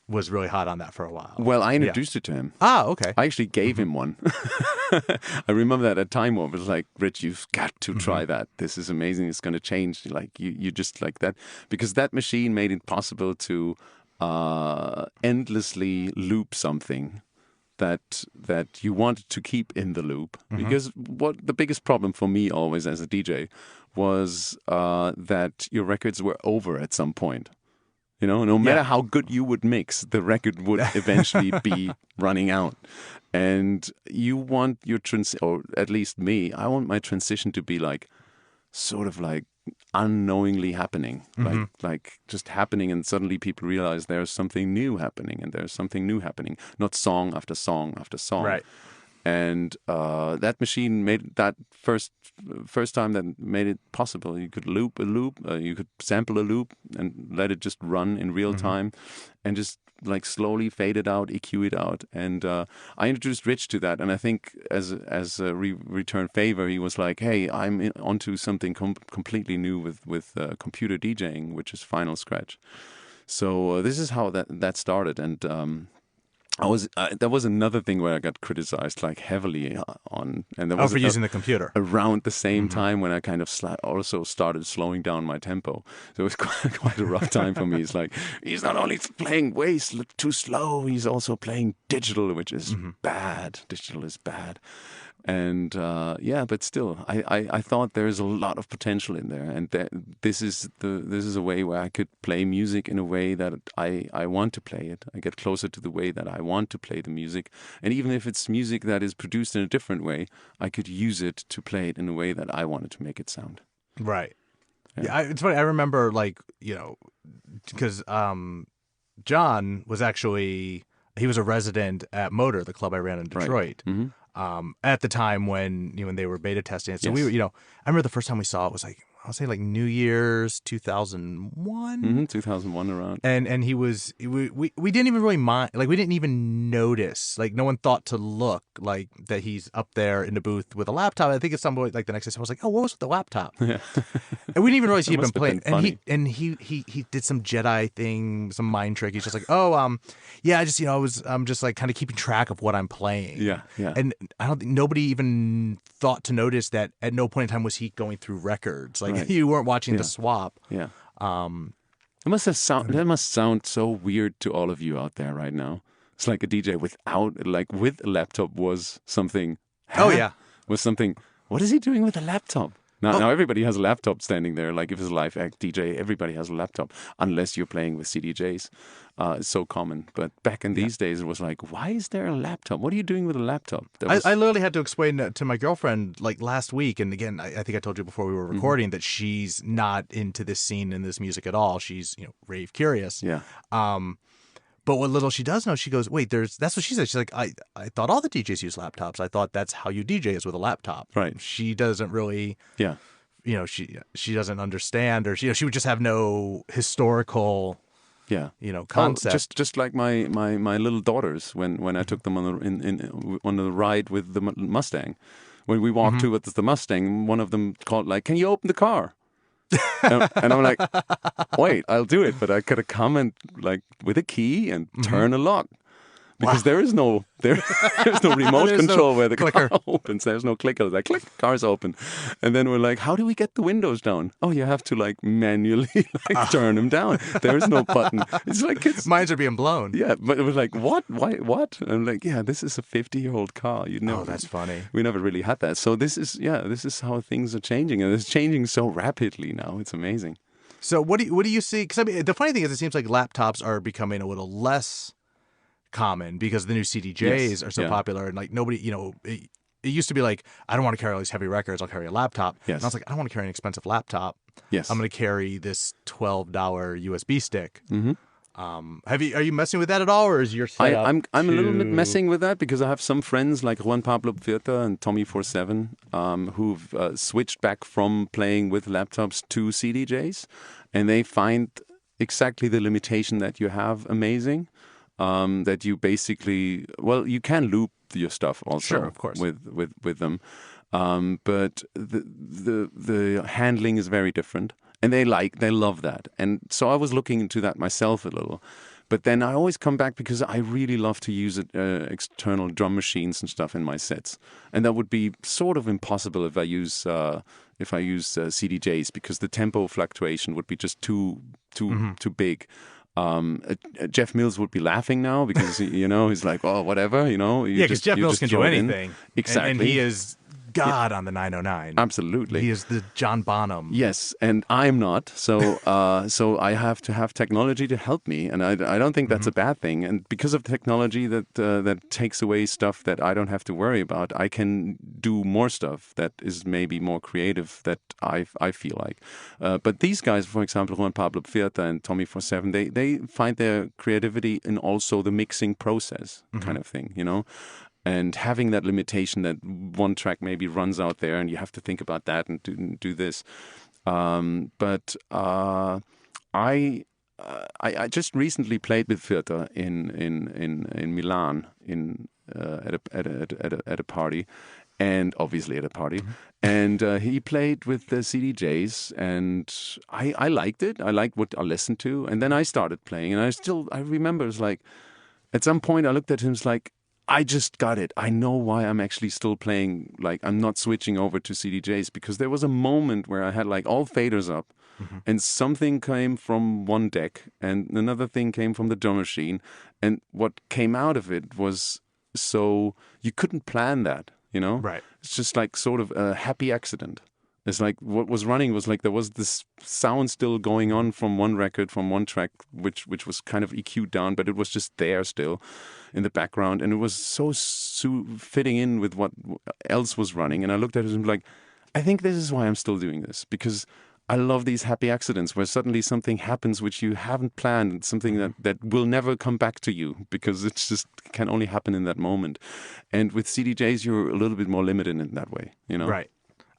was really hot on that for a while. Well, I introduced it to him. Ah, okay. I actually gave him one. I remember that at Time Warp. It was like, Rich, you've got to try that. This is amazing. It's going to change. Like you just like that. Because that machine made it possible to endlessly loop something that you wanted to keep in the loop. Because what the biggest problem for me always as a DJ was that your records were over at some point. You know, no matter how good you would mix, the record would eventually be running out. And you want your or at least me, I want my transition to be like, sort of like unknowingly happening, like just happening, and suddenly people realize there's something new happening, and there's something new happening, not song after song after song. Right. And that machine made that first time that made it possible. You could loop a loop, you could sample a loop and let it just run in real time, and just like slowly fade it out, EQ it out. And I introduced Rich to that, and I think as a return favor, he was like, "Hey, I'm onto something completely new with computer DJing, which is Final Scratch." So this is how that started, and. That was another thing where I got criticized like heavily on, and there was for using the computer around the same time when I kind of also started slowing down my tempo. So it was quite a rough time for me. It's like he's not only playing way too slow, he's also playing digital, which is bad. Digital is bad. And but still, I thought there's a lot of potential in there, and this is a way where I could play music in a way that I want to play it. I get closer to the way that I want to play the music, and even if it's music that is produced in a different way, I could use it to play it in a way that I wanted to make it sound. Right. Yeah, it's funny. I remember, like, because John was actually he was a resident at Motor, the club I ran in Detroit. Right. At the time when when they were beta testing it. So Yes. we were, I remember the first time we saw it was like, I'll say like New Year's 2001. 2001 around. And we didn't even really mind, like we didn't even notice, like no one thought to look like that he's up there in the booth with a laptop. I think it's somebody like the Nexus. I was like, oh, what was with the laptop? Yeah. And we didn't even realize he'd been must have playing. been And he did some Jedi thing, some mind trick. He's just like, oh, yeah, I just I'm just like kind of keeping track of what I'm playing. Yeah. And I don't think nobody even thought to notice that at no point in time was he going through records. Like you weren't watching the swap. Yeah. It must that must sound so weird to all of you out there right now. It's like a DJ with a laptop was something. Oh yeah. Was something. What is he doing with a laptop? Now everybody has a laptop standing there. Like if it's a live act DJ, everybody has a laptop, unless you're playing with CDJs. It's so common. But back in these days, it was like, why is there a laptop? What are you doing with a laptop? I literally had to explain that to my girlfriend like last week. And again, I think I told you before we were recording that she's not into this scene and this music at all. She's rave curious. Yeah. But what little she does know, she goes, wait, that's what she said. She's like, I thought all the DJs use laptops. I thought that's how you DJ is with a laptop. Right. She doesn't really, Yeah. She doesn't understand, or she would just have no historical, Yeah. concept. Just like my little daughters when I took them on the ride with the Mustang. When we walked towards the Mustang, one of them called like, "Can you open the car?" and I'm like, "Wait, I'll do it," but I got to comment like with a key and turn a lock. Because there's no remote control where the clicker. car opens. There's no clicker. Like click, car's open, and then we're like, how do we get the windows down? Oh, you have to like manually turn them down. There's no button. It's like Minds are being blown. Yeah, but it was like, what? Why? What? And I'm like, yeah, this is a 50-year-old car. Oh, that's funny. We never really had that. So this is how things are changing, and it's changing so rapidly now. It's amazing. So what do you see? Because I mean, the funny thing is, it seems like laptops are becoming a little less common because the new CDJs are so popular, and like nobody, it used to be like, I don't want to carry all these heavy records, I'll carry a laptop. Yes. And I was like, I don't want to carry an expensive laptop. Yes. I'm going to carry this $12 USB stick. Mm-hmm. Are you messing with that at all, or is your setup I'm a little bit messing with that because I have some friends like Juan Pablo Pfirter and Tommy 47 who've switched back from playing with laptops to CDJs, and they find exactly the limitation that you have amazing. That you basically, you can loop your stuff also, sure, of course, with them, but the handling is very different, and they love that, and so I was looking into that myself a little, but then I always come back because I really love to use external drum machines and stuff in my sets, and that would be sort of impossible if I use CDJs because the tempo fluctuation would be just too big. Jeff Mills would be laughing now because he's like, oh, whatever, because Jeff Mills can do anything. Exactly. And he is God on the 909. Absolutely. He is the John Bonham. Yes, and I'm not. So so I have to have technology to help me, and I don't think that's a bad thing. And because of technology that takes away stuff that I don't have to worry about, I can do more stuff that is maybe more creative that I feel like. But these guys, for example, Juan Pablo Pfirter and Tommy 47, they find their creativity in also the mixing process kind of thing, And having that limitation that one track maybe runs out there, and you have to think about that and do this. But I just recently played with Pfirter in Milan at a party, and obviously at a party, and he played with the CDJs, and I liked it. I liked what I listened to, and then I started playing, and I remember it's like at some point I looked at him, it's like, I just got it. I know why I'm actually still playing. Like, I'm not switching over to CDJs because there was a moment where I had like all faders up and something came from one deck and another thing came from the drum machine. And what came out of it was so you couldn't plan that, Right. It's just like sort of a happy accident. It's like what was running was like there was this sound still going on from one record, from one track, which was kind of EQ'd down, but it was just there still in the background. And it was so fitting in with what else was running. And I looked at it and was like, I think this is why I'm still doing this, because I love these happy accidents where suddenly something happens which you haven't planned, something that will never come back to you because it's just can only happen in that moment. And with CDJs, you're a little bit more limited in that way, you know? Right.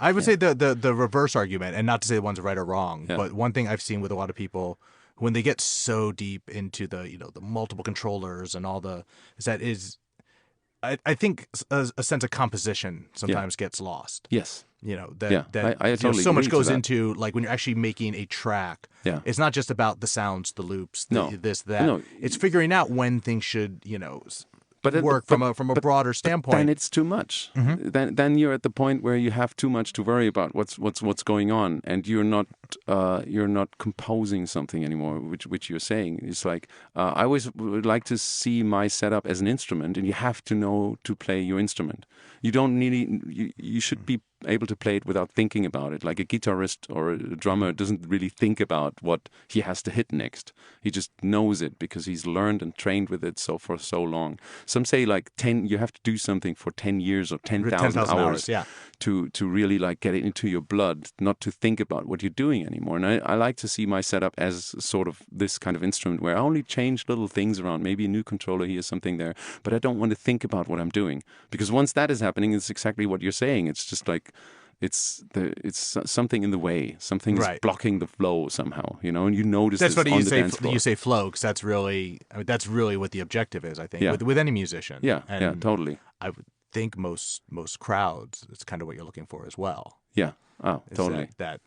I would say the reverse argument, and not to say one's right or wrong, but one thing I've seen with a lot of people when they get so deep into the the multiple controllers and all I think a sense of composition sometimes gets lost. Yes. I totally so much agree goes to that. into like when you're actually making a track. Yeah. It's not just about the sounds, the loops, No. this, that. No. It's figuring out when things should, But work from a broader standpoint. Then it's too much. Then you're at the point where you have too much to worry about what's going on, and you're not composing something anymore, which you're saying. It's like I always would like to see my setup as an instrument, and you have to know to play your instrument. You don't need you should be able to play it without thinking about it. Like a guitarist or a drummer doesn't really think about what he has to hit next. He just knows it because he's learned and trained with it for so long. Some say like 10, you have to do something for 10 years or 10,000 hours to really like get it into your blood, not to think about what you're doing anymore. And I like to see my setup as sort of this kind of instrument where I only change little things around, maybe a new controller here, something there, but I don't want to think about what I'm doing. Because once that is happening, it's exactly what you're saying. It's just like, it's something in the way. Something is blocking the flow somehow, and you notice that's this what on you the say. dance floor. You say flow because that's really what the objective is. I think with any musician. Yeah, and totally. I would think most crowds, it's kind of what you're looking for as well. Yeah. Oh, Is totally. That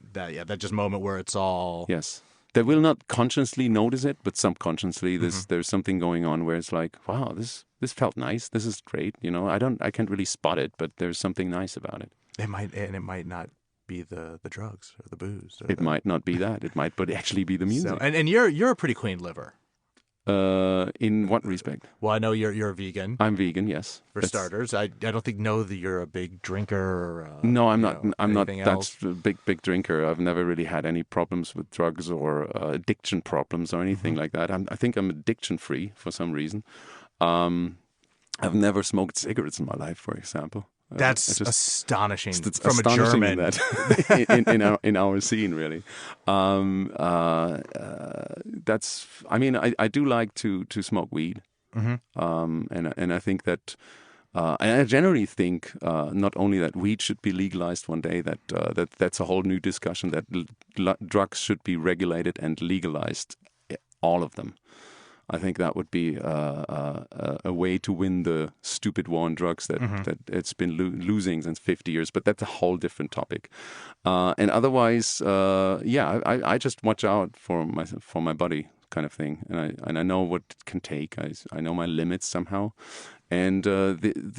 just moment where it's all Yes. They will not consciously notice it, but subconsciously there's something going on where it's like, wow, this felt nice. This is great. I can't really spot it, but there's something nice about it. It might not be the drugs or the booze. It might not be that. It might, but actually be the music. So, and you're a pretty clean liver. In what respect? Well, I know you're a vegan. I'm vegan, yes. For starters, I don't know that you're a big drinker. No, I'm not. I'm not. Else. That's a big drinker. I've never really had any problems with drugs or addiction problems or anything like that. I think I'm addiction free for some reason. I've never smoked cigarettes in my life, for example. That's astonishing it's from astonishing a German. That in our scene, really. That's. I mean, I do like to smoke weed, and I think that. And I generally think not only that weed should be legalized one day, that's a whole new discussion. That drugs should be regulated and legalized, all of them. I think that would be a way to win the stupid war on drugs that it's been losing since 50 years. But that's a whole different topic. And otherwise, I just watch out for my body, kind of thing, and I know what it can take. I know my limits somehow. And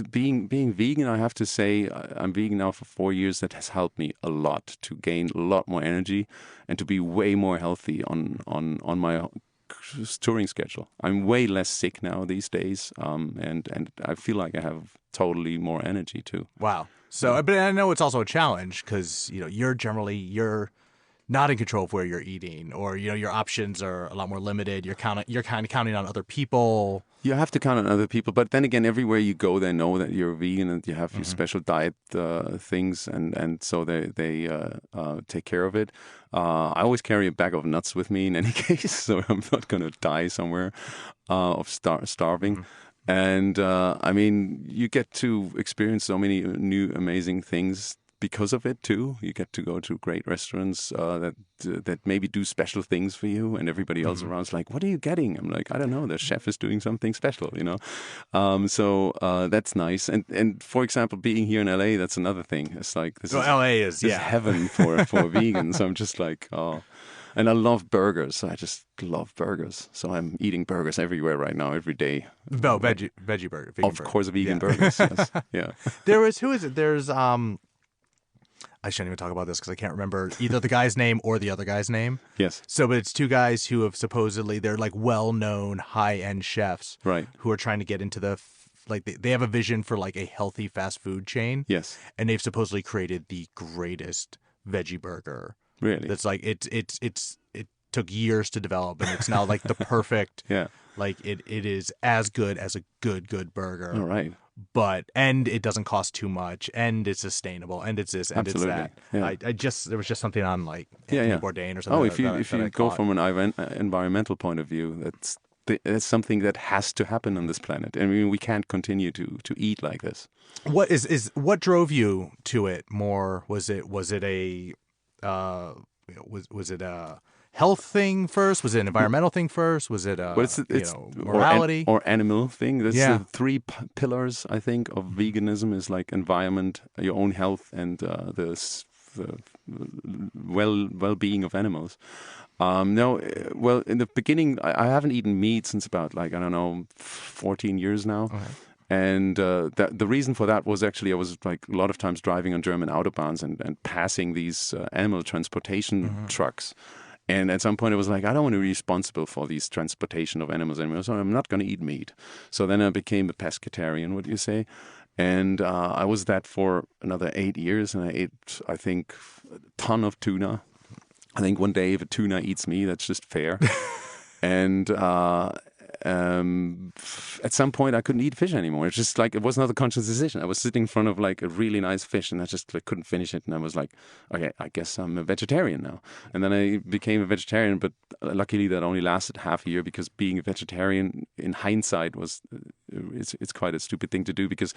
being vegan, I have to say, I'm vegan now for 4 years. That has helped me a lot to gain a lot more energy and to be way more healthy on my touring schedule. I'm way less sick now these days, and I feel like I have totally more energy too. Wow. So, but I know it's also a challenge because you're not in control of where you're eating, or your options are a lot more limited. You're kind of counting on other people. You have to count on other people, but then again, everywhere you go, they know that you're vegan and you have your special diet things, and so they take care of it. I always carry a bag of nuts with me in any case, so I'm not going to die somewhere of starving. And I mean, you get to experience so many new amazing things because of it too. You get to go to great restaurants that maybe do special things for you, and everybody else around is like, "What are you getting?" I'm like, "I don't know. The chef is doing something special, So that's nice. And for example, being here in LA, that's another thing. It's like LA is heaven for vegans. So I'm just like, oh. And I love burgers. So I just love burgers. So I'm eating burgers everywhere right now, every day. No, veggie burger. Of course, vegan burgers. Yes. Yeah. Who is it? There's I shouldn't even talk about this because I can't remember either the guy's name or the other guy's name. Yes. So, but it's two guys who have they're like well-known high-end chefs, right? Who are trying to get into they have a vision for like a healthy fast food chain. Yes. And they've supposedly created the greatest veggie burger. Really? That's like it took years to develop, and it's now like the perfect. Yeah. Like it is as good as a good burger. All right. and it doesn't cost too much, and it's sustainable, and it's this, and Absolutely. it's that. Yeah. There was just something on like Anthony Bourdain or something. Oh, if you I go caught. from an environmental point of view, that's something that has to happen on this planet. I mean, we can't continue to eat like this. What drove you to it more? Was it a was it a health thing first? Was it an environmental thing first? Was it a morality or animal thing? That's Yeah. the three pillars, I think, of veganism is like environment, your own health, and the well-being of animals. Well, in the beginning, I haven't eaten meat since about 14 years now. Okay. And the reason for that was actually I was like a lot of times driving on German autobahns and passing these animal transportation trucks. And at some point I was like, I don't want to be responsible for these transportation of animals anymore, so I'm not going to eat meat. So then I became a pescatarian, would you say? And I was that for another 8 years, and I ate, I think, a ton of tuna. I think one day if a tuna eats me, that's just fair. And at some point I couldn't eat fish anymore. It's just like, it was not a conscious decision. I was sitting in front of like a really nice fish and I just couldn't finish it. And I was like, okay, I guess I'm a vegetarian now. And then I became a vegetarian, but luckily that only lasted half a year, because being a vegetarian in hindsight it's quite a stupid thing to do, because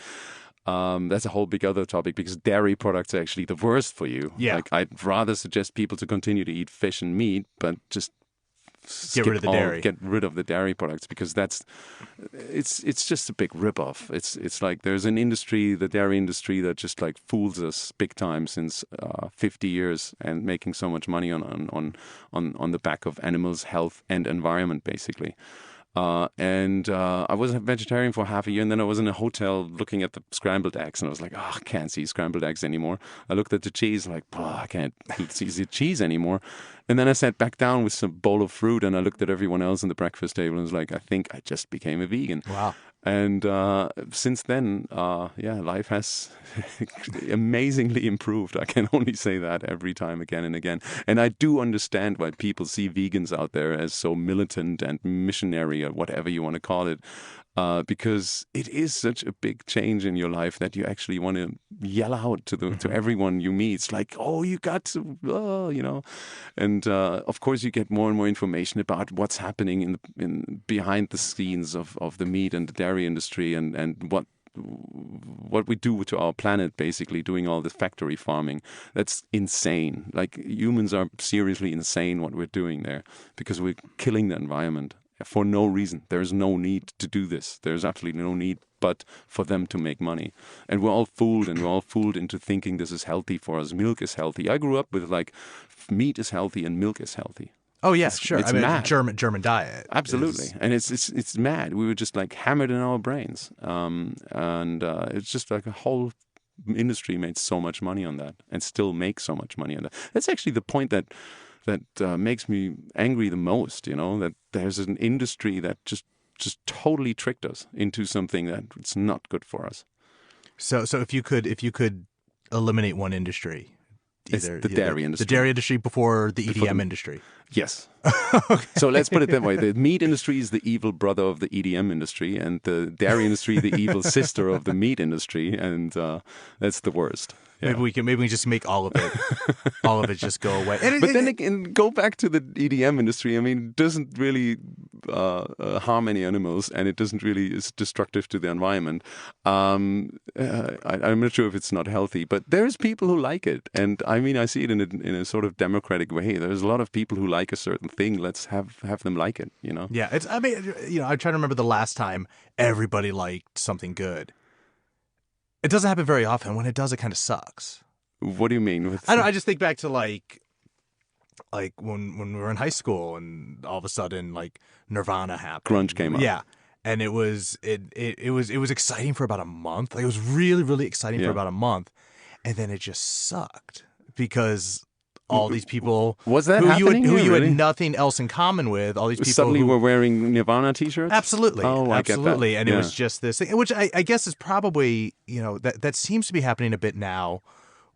that's a whole big other topic, because dairy products are actually the worst for you. Yeah. Like, I'd rather suggest people to continue to eat fish and meat, but just Get rid of the dairy. Get rid of the dairy products, because it's just a big ripoff. It's like there's an industry, the dairy industry, that just like fools us big time since 50 years, and making so much money on the back of animals' health and environment, basically. And I was a vegetarian for half a year, and then I was in a hotel looking at the scrambled eggs, and I was like, I can't see scrambled eggs anymore. I looked at the cheese, like, I can't see the cheese anymore. And then I sat back down with some bowl of fruit, and I looked at everyone else in the breakfast table, and was like, I think I just became a vegan. Wow. And since then, life has amazingly improved. I can only say that every time, again and again. And I do understand why people see vegans out there as so militant and missionary, or whatever you want to call it, because it is such a big change in your life that you actually want to yell out to everyone you meet. It's like, oh, you got to, And of course, you get more and more information about what's happening in behind the scenes of the meat and the dairy industry, and what we do to our planet, basically doing all this factory farming. That's insane. Like, humans are seriously insane what we're doing there, because we're killing the environment for no reason. There's no need to do this. There's absolutely no need but for them to make money. And we're all fooled, into thinking this is healthy for us. Milk is healthy. I grew up with like, meat is healthy and milk is healthy. Oh yeah, sure. It's I mean, mad. German diet. Absolutely. And it's mad. We were just like hammered in our brains. And it's just like a whole industry made so much money on that, and still makes so much money on that. That's actually the point that makes me angry the most, that there's an industry that just totally tricked us into something that it's not good for us. So if you could eliminate one industry, It's the dairy industry. The dairy industry before the EDM industry. Yes. So let's put it that way. The meat industry is the evil brother of the EDM industry, and the dairy industry, the evil sister of the meat industry, and that's the worst. Yeah. Maybe we just make all of it just go away. But then again, go back to the EDM industry. I mean, it doesn't really harm any animals, and it doesn't really is destructive to the environment. I'm not sure if it's not healthy, but there's people who like it, and I mean, I see it in a sort of democratic way. There's a lot of people who like a certain thing. Let's have them like it. Yeah, I'm trying to remember the last time everybody liked something good. It doesn't happen very often. When it does, it kind of sucks. What do you mean? I just think back to like when we were in high school, and all of a sudden like Nirvana happened. Grunge came up. Yeah, and it was exciting for about a month. Like, it was really, really exciting for about a month, and then it just sucked because all these people was that who you had nothing else in common with. All these people suddenly were wearing Nirvana t-shirts. Absolutely, absolutely, and it was just this thing, which I guess is probably that seems to be happening a bit now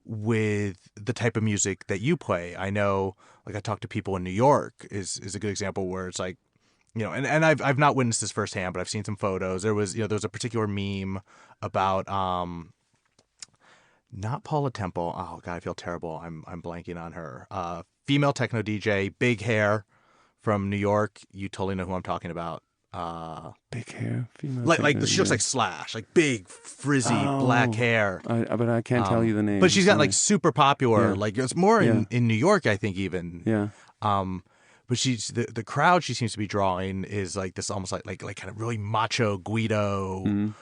with the type of music that you play. I know, like, I talk to people in New York is a good example, where it's like, and I've not witnessed this firsthand, but I've seen some photos. There was a particular meme about not Paula Temple. Oh God, I feel terrible. I'm blanking on her. Female techno DJ, big hair, from New York. You totally know who I'm talking about. Big hair, female. Like she looks like Slash, like big frizzy black hair. But I can't tell you the name. But she's got like super popular. Yeah. Like it's more in New York, I think even. Yeah. But she's the crowd she seems to be drawing is like this almost like kind of really macho Guido,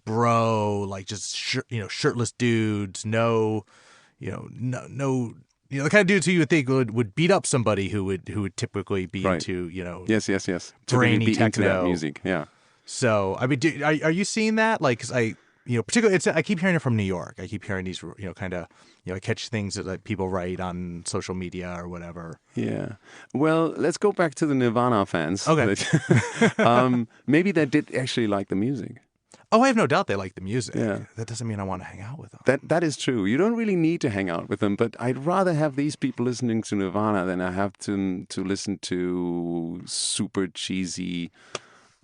bro, like just shirtless dudes, no, the kind of dudes who you would think would beat up somebody who would typically be into yes brainy be techno into that music. Yeah. So I mean, are you seeing that? Like, 'cause particularly I keep hearing it from New York. I keep hearing these kind of I catch things that like, people write on social media or whatever. Yeah. Well, let's go back to the Nirvana fans. Okay. Maybe they did actually like the music. Oh, I have no doubt they like the music. Yeah. That doesn't mean I want to hang out with them. That is true. You don't really need to hang out with them, but I'd rather have these people listening to Nirvana than I have to listen to super cheesy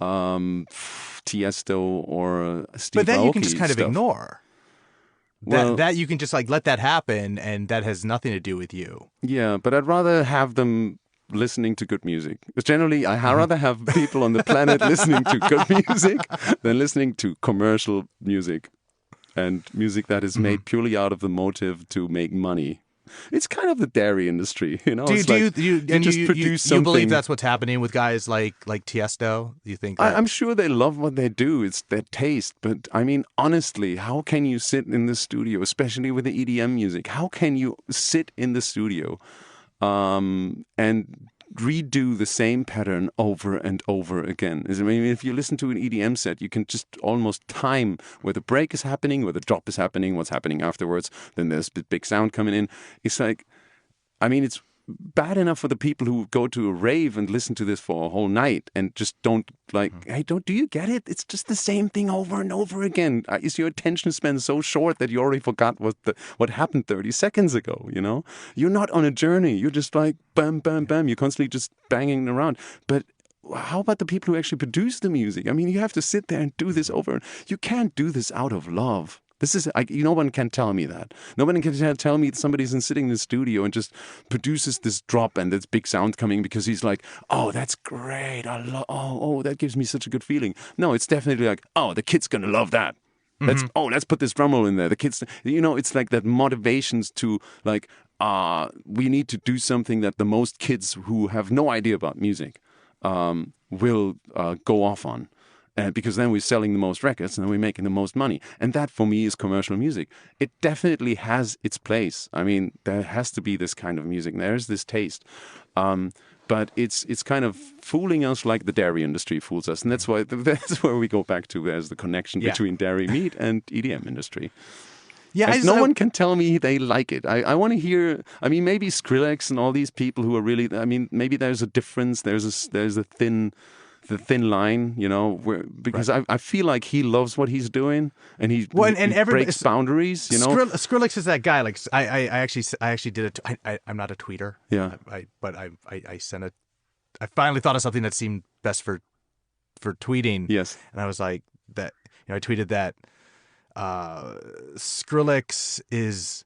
Tiesto or Steve Aoki. But that you can just kind of stuff. ignore. That you can just like let that happen, and that has nothing to do with you. Yeah, but I'd rather have them listening to good music. Because generally, I rather have people on the planet listening to good music than listening to commercial music and music that is made purely out of the motive to make money. It's kind of the dairy industry, Do you produce something. You believe that's what's happening with guys like Tiesto? Do you think? I'm sure they love what they do. It's their taste. But I mean, honestly, how can you sit in the studio, especially with the EDM music? How can you sit in the studio and redo the same pattern over and over again? I mean, if you listen to an EDM set, you can just almost time where the break is happening, where the drop is happening, what's happening afterwards. Then there's the big sound coming in. It's like, I mean, it's bad enough for the people who go to a rave and listen to this for a whole night and just don't hey, do you get it? It's just the same thing over and over again. Is your attention span so short that you already forgot what happened 30 seconds ago, You're not on a journey. You're just like, bam, bam, bam. You're constantly just banging around. But how about the people who actually produce the music? I mean, you have to sit there and do this over. You can't do this out of love. This is, no one can tell me that. No one can tell me that somebody's sitting in the studio and just produces this drop and this big sound coming because he's like, oh, that's great. That gives me such a good feeling. No, it's definitely like, oh, the kid's going to love that. Let's put this drum roll in there. The kids, it's like that motivations to like, we need to do something that the most kids who have no idea about music will go off on. Because then we're selling the most records and then we're making the most money. And that, for me, is commercial music. It definitely has its place. I mean, there has to be this kind of music. There's this taste. But it's kind of fooling us like the dairy industry fools us. And that's where we go back to. There's the connection between dairy meat and EDM industry. Yeah, no one can tell me they like it. I want to hear. I mean, maybe Skrillex and all these people who are really. I mean, maybe there's a difference. There's a thin line, because I feel like he loves what he's doing and he breaks boundaries. Skrillex is that guy. Like I actually did it. I'm not a tweeter. Yeah. I sent it. I finally thought of something that seemed best for tweeting. Yes. And I was like that. I tweeted that Skrillex is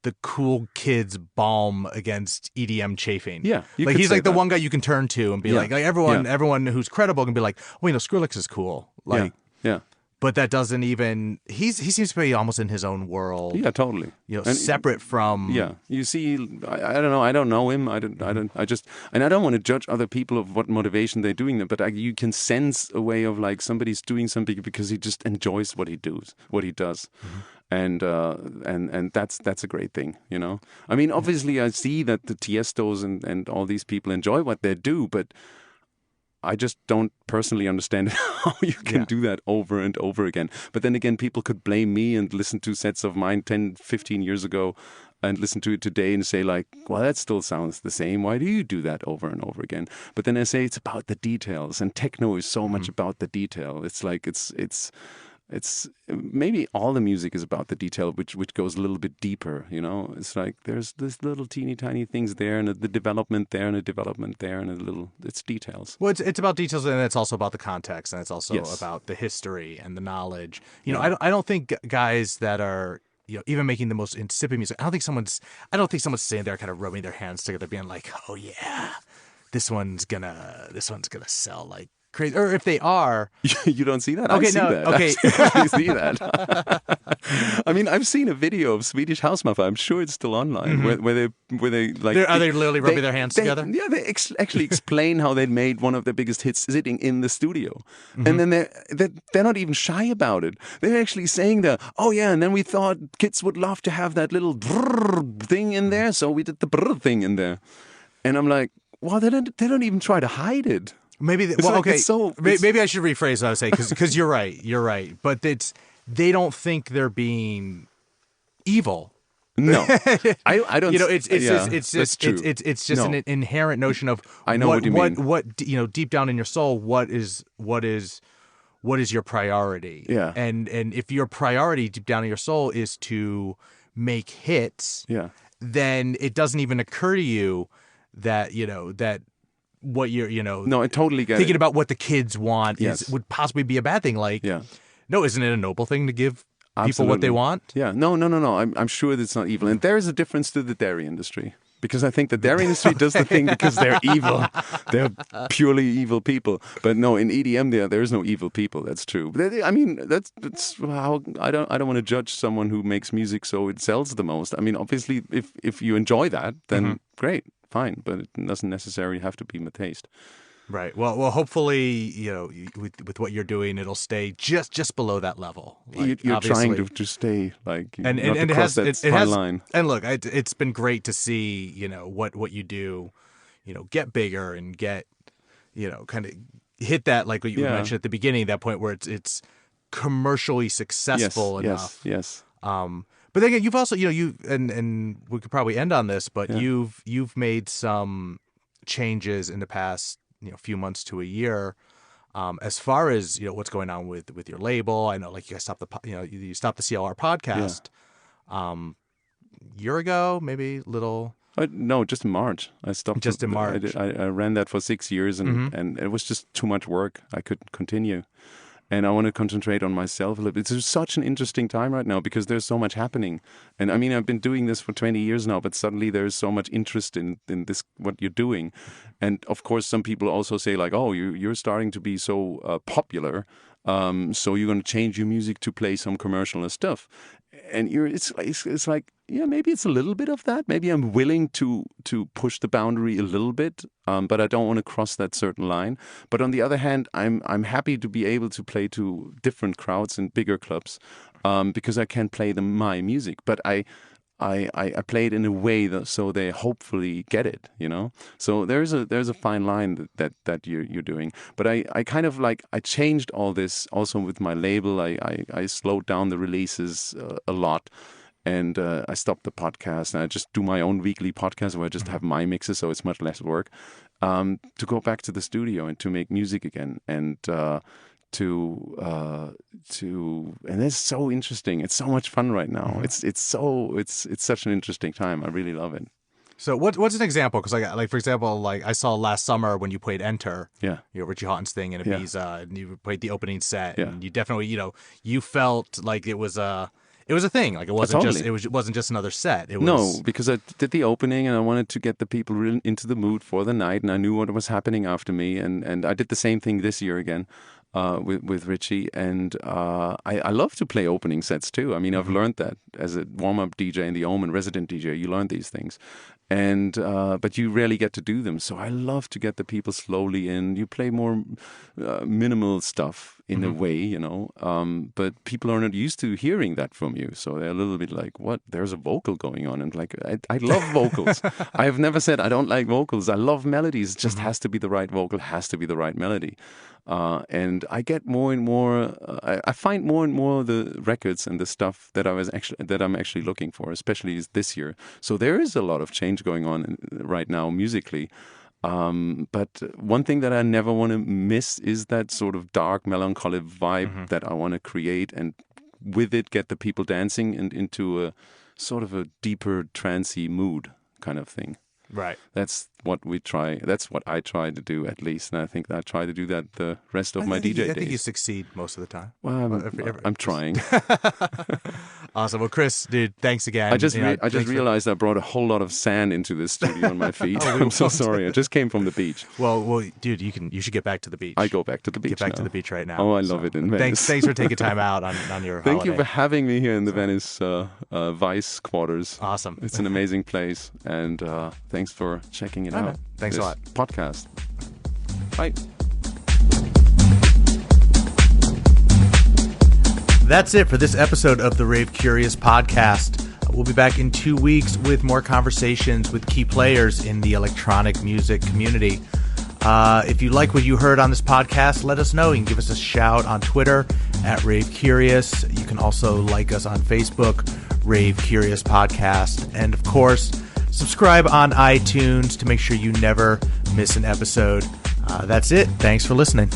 the cool kid's balm against EDM chafing. Yeah, like he's like the one guy you can turn to and be like everyone who's credible can be like, oh, Skrillex is cool. Like, yeah. But that doesn't even. He seems to be almost in his own world. Yeah, totally. Separate from. Yeah, you see, I don't know. I don't know him. I don't want to judge other people of what motivation they're doing them. But you can sense a way of like somebody's doing something because he just enjoys what he does. Mm-hmm. And that's a great thing, I mean, obviously, I see that the Tiestos and all these people enjoy what they do, but I just don't personally understand how you can do that over and over again. But then again, people could blame me and listen to sets of mine 10, 15 years ago and listen to it today and say like, well, that still sounds the same. Why do you do that over and over again? But then I say it's about the details, and techno is so much about the detail. It's like it's it's maybe all the music is about the detail, which goes a little bit deeper. You know, it's like there's this little teeny tiny things there, and the development there, and the development there, and it's details. Well, it's about details, and it's also about the context, and it's also Yes. about the history and the knowledge. You know, I don't think guys that are, you know, even making the most insipid music, I don't think someone's sitting there kind of rubbing their hands together, being like, oh yeah, this one's gonna sell like crazy. Or if they are, You don't see that? Okay, I see no, that. okay. I see that. I mean, I've seen a video of Swedish House Mafia. I'm sure it's still online, where they like. are they literally rubbing their hands together? Yeah, they actually explain how they made one of their biggest hits sitting in the studio, and then they're not even shy about it. They're actually saying that, oh yeah, and then we thought kids would love to have that little brrr thing in there, so we did the brrr thing in there, and I'm like, well, they don't even try to hide it. Maybe maybe I should rephrase what I was saying, because you're right. But they don't think they're being evil. No, I don't. You know, it's that's just true. it's just an inherent notion of I know what you mean. What you know, deep down in your soul, what is your priority? Yeah. And if your priority deep down in your soul is to make hits, Yeah. then it doesn't even occur to you that, you know, that what you're, you know, No, I totally get thinking it. about what the kids want Yes. would possibly be a bad thing. Like, Yeah. no, isn't it a noble thing to give people Absolutely. what they want? Yeah, no. I'm sure it's not evil, and there is a difference to the dairy industry, because I think the dairy industry does the thing because they're evil. They're purely evil people. But no, in EDM there is no evil people. That's true. I mean, that's how I don't want to judge someone who makes music so it sells the most. I mean, obviously, if you enjoy that, then great, fine. But it doesn't necessarily have to be my taste. Right. Well, hopefully, you know, with what you're doing, it'll stay just below that level. Like, You're trying obviously. to stay like and not to it cross has that fine line. And look, it's been great to see, you know, what you do, you know, get bigger and get, you know, kind of hit that, like what you mentioned at the beginning, that point where it's commercially successful enough. Yes. But then again, you've also, you know, and we could probably end on this, but you've made some changes in the past, you know, few months to a year, as far as, you know, what's going on with your label. I know, like, you guys stopped you stopped the CLR podcast, year ago, maybe little. No, just in March. I stopped. Just in March. I ran that for 6 years, and it was just too much work. I couldn't continue. And I want to concentrate on myself a little bit. It's such an interesting time right now because there's so much happening. And I mean, I've been doing this for 20 years now, but suddenly there's so much interest in this, what you're doing. And of course, some people also say like, oh, you're starting to be so popular. So you're going to change your music to play some commercial stuff. And it's like, yeah, maybe it's a little bit of that. Maybe I'm willing to push the boundary a little bit, but I don't want to cross that certain line. But on the other hand, I'm happy to be able to play to different crowds and bigger clubs, because I can play them my music. But I play it in a way so they hopefully get it, you know. So there's a fine line that you're doing. But I kind of like, I changed all this also with my label. I slowed down the releases a lot, and I stopped the podcast, and I just do my own weekly podcast where I just have my mixes, so it's much less work. To go back to the studio and to make music again, and and it's so interesting. It's so much fun right now. It's such an interesting time. I really love it. So what's an example? Because like for example, like I saw last summer when you played Enter, Yeah. you know, Richie Hawtin's thing in Ibiza, and you played the opening set, Yeah. and you definitely, you know, you felt like it was a thing. Like it wasn't Totally. it wasn't just another set. It was, No, because I did the opening and I wanted to get the people really into the mood for the night, and I knew what was happening after me, and I did the same thing this year again with Richie, and I love to play opening sets too. I mean, I've learned that as a warm-up DJ in the Omen, resident DJ, you learn these things. And but you rarely get to do them, so I love to get the people slowly in. You play more minimal stuff in a way, you know, but people are not used to hearing that from you, so they're a little bit like, "What? There's a vocal going on?" And like, I love vocals. I have never said I don't like vocals. I love melodies. It just has to be the right vocal, has to be the right melody. And I get more and more. I find more and more the records and the stuff that I'm actually looking for, especially this year. So there is a lot of change going on right now musically, But one thing that I never want to miss is that sort of dark, melancholy vibe that I want to create, and with it get the people dancing and into a sort of a deeper trancey mood kind of thing. Right. That's what we try. That's what I try to do, at least, and I think I try to do that the rest of my DJ days. I think you succeed most of the time. Well, I'm trying. Awesome. Well, Chris, dude, thanks again. I just realized I brought a whole lot of sand into this studio on my feet. I'm so sorry. I just came from the beach. Well, dude, you should get back to the beach. I go back to the beach. Get back now. to the beach right now. Oh, I love it in Venice. Thanks for taking time out on your holiday. Thank you for having me here in the Venice Vice quarters. Awesome. It's an amazing place, and thanks for checking it out. Thanks a lot. Podcast. Bye. That's it for this episode of the Rave Curious podcast. We'll be back in 2 weeks with more conversations with key players in the electronic music community. If you like what you heard on this podcast, let us know. You can give us a shout on Twitter at Rave Curious. You can also like us on Facebook, Rave Curious Podcast. And of course, subscribe on iTunes to make sure you never miss an episode. That's it. Thanks for listening.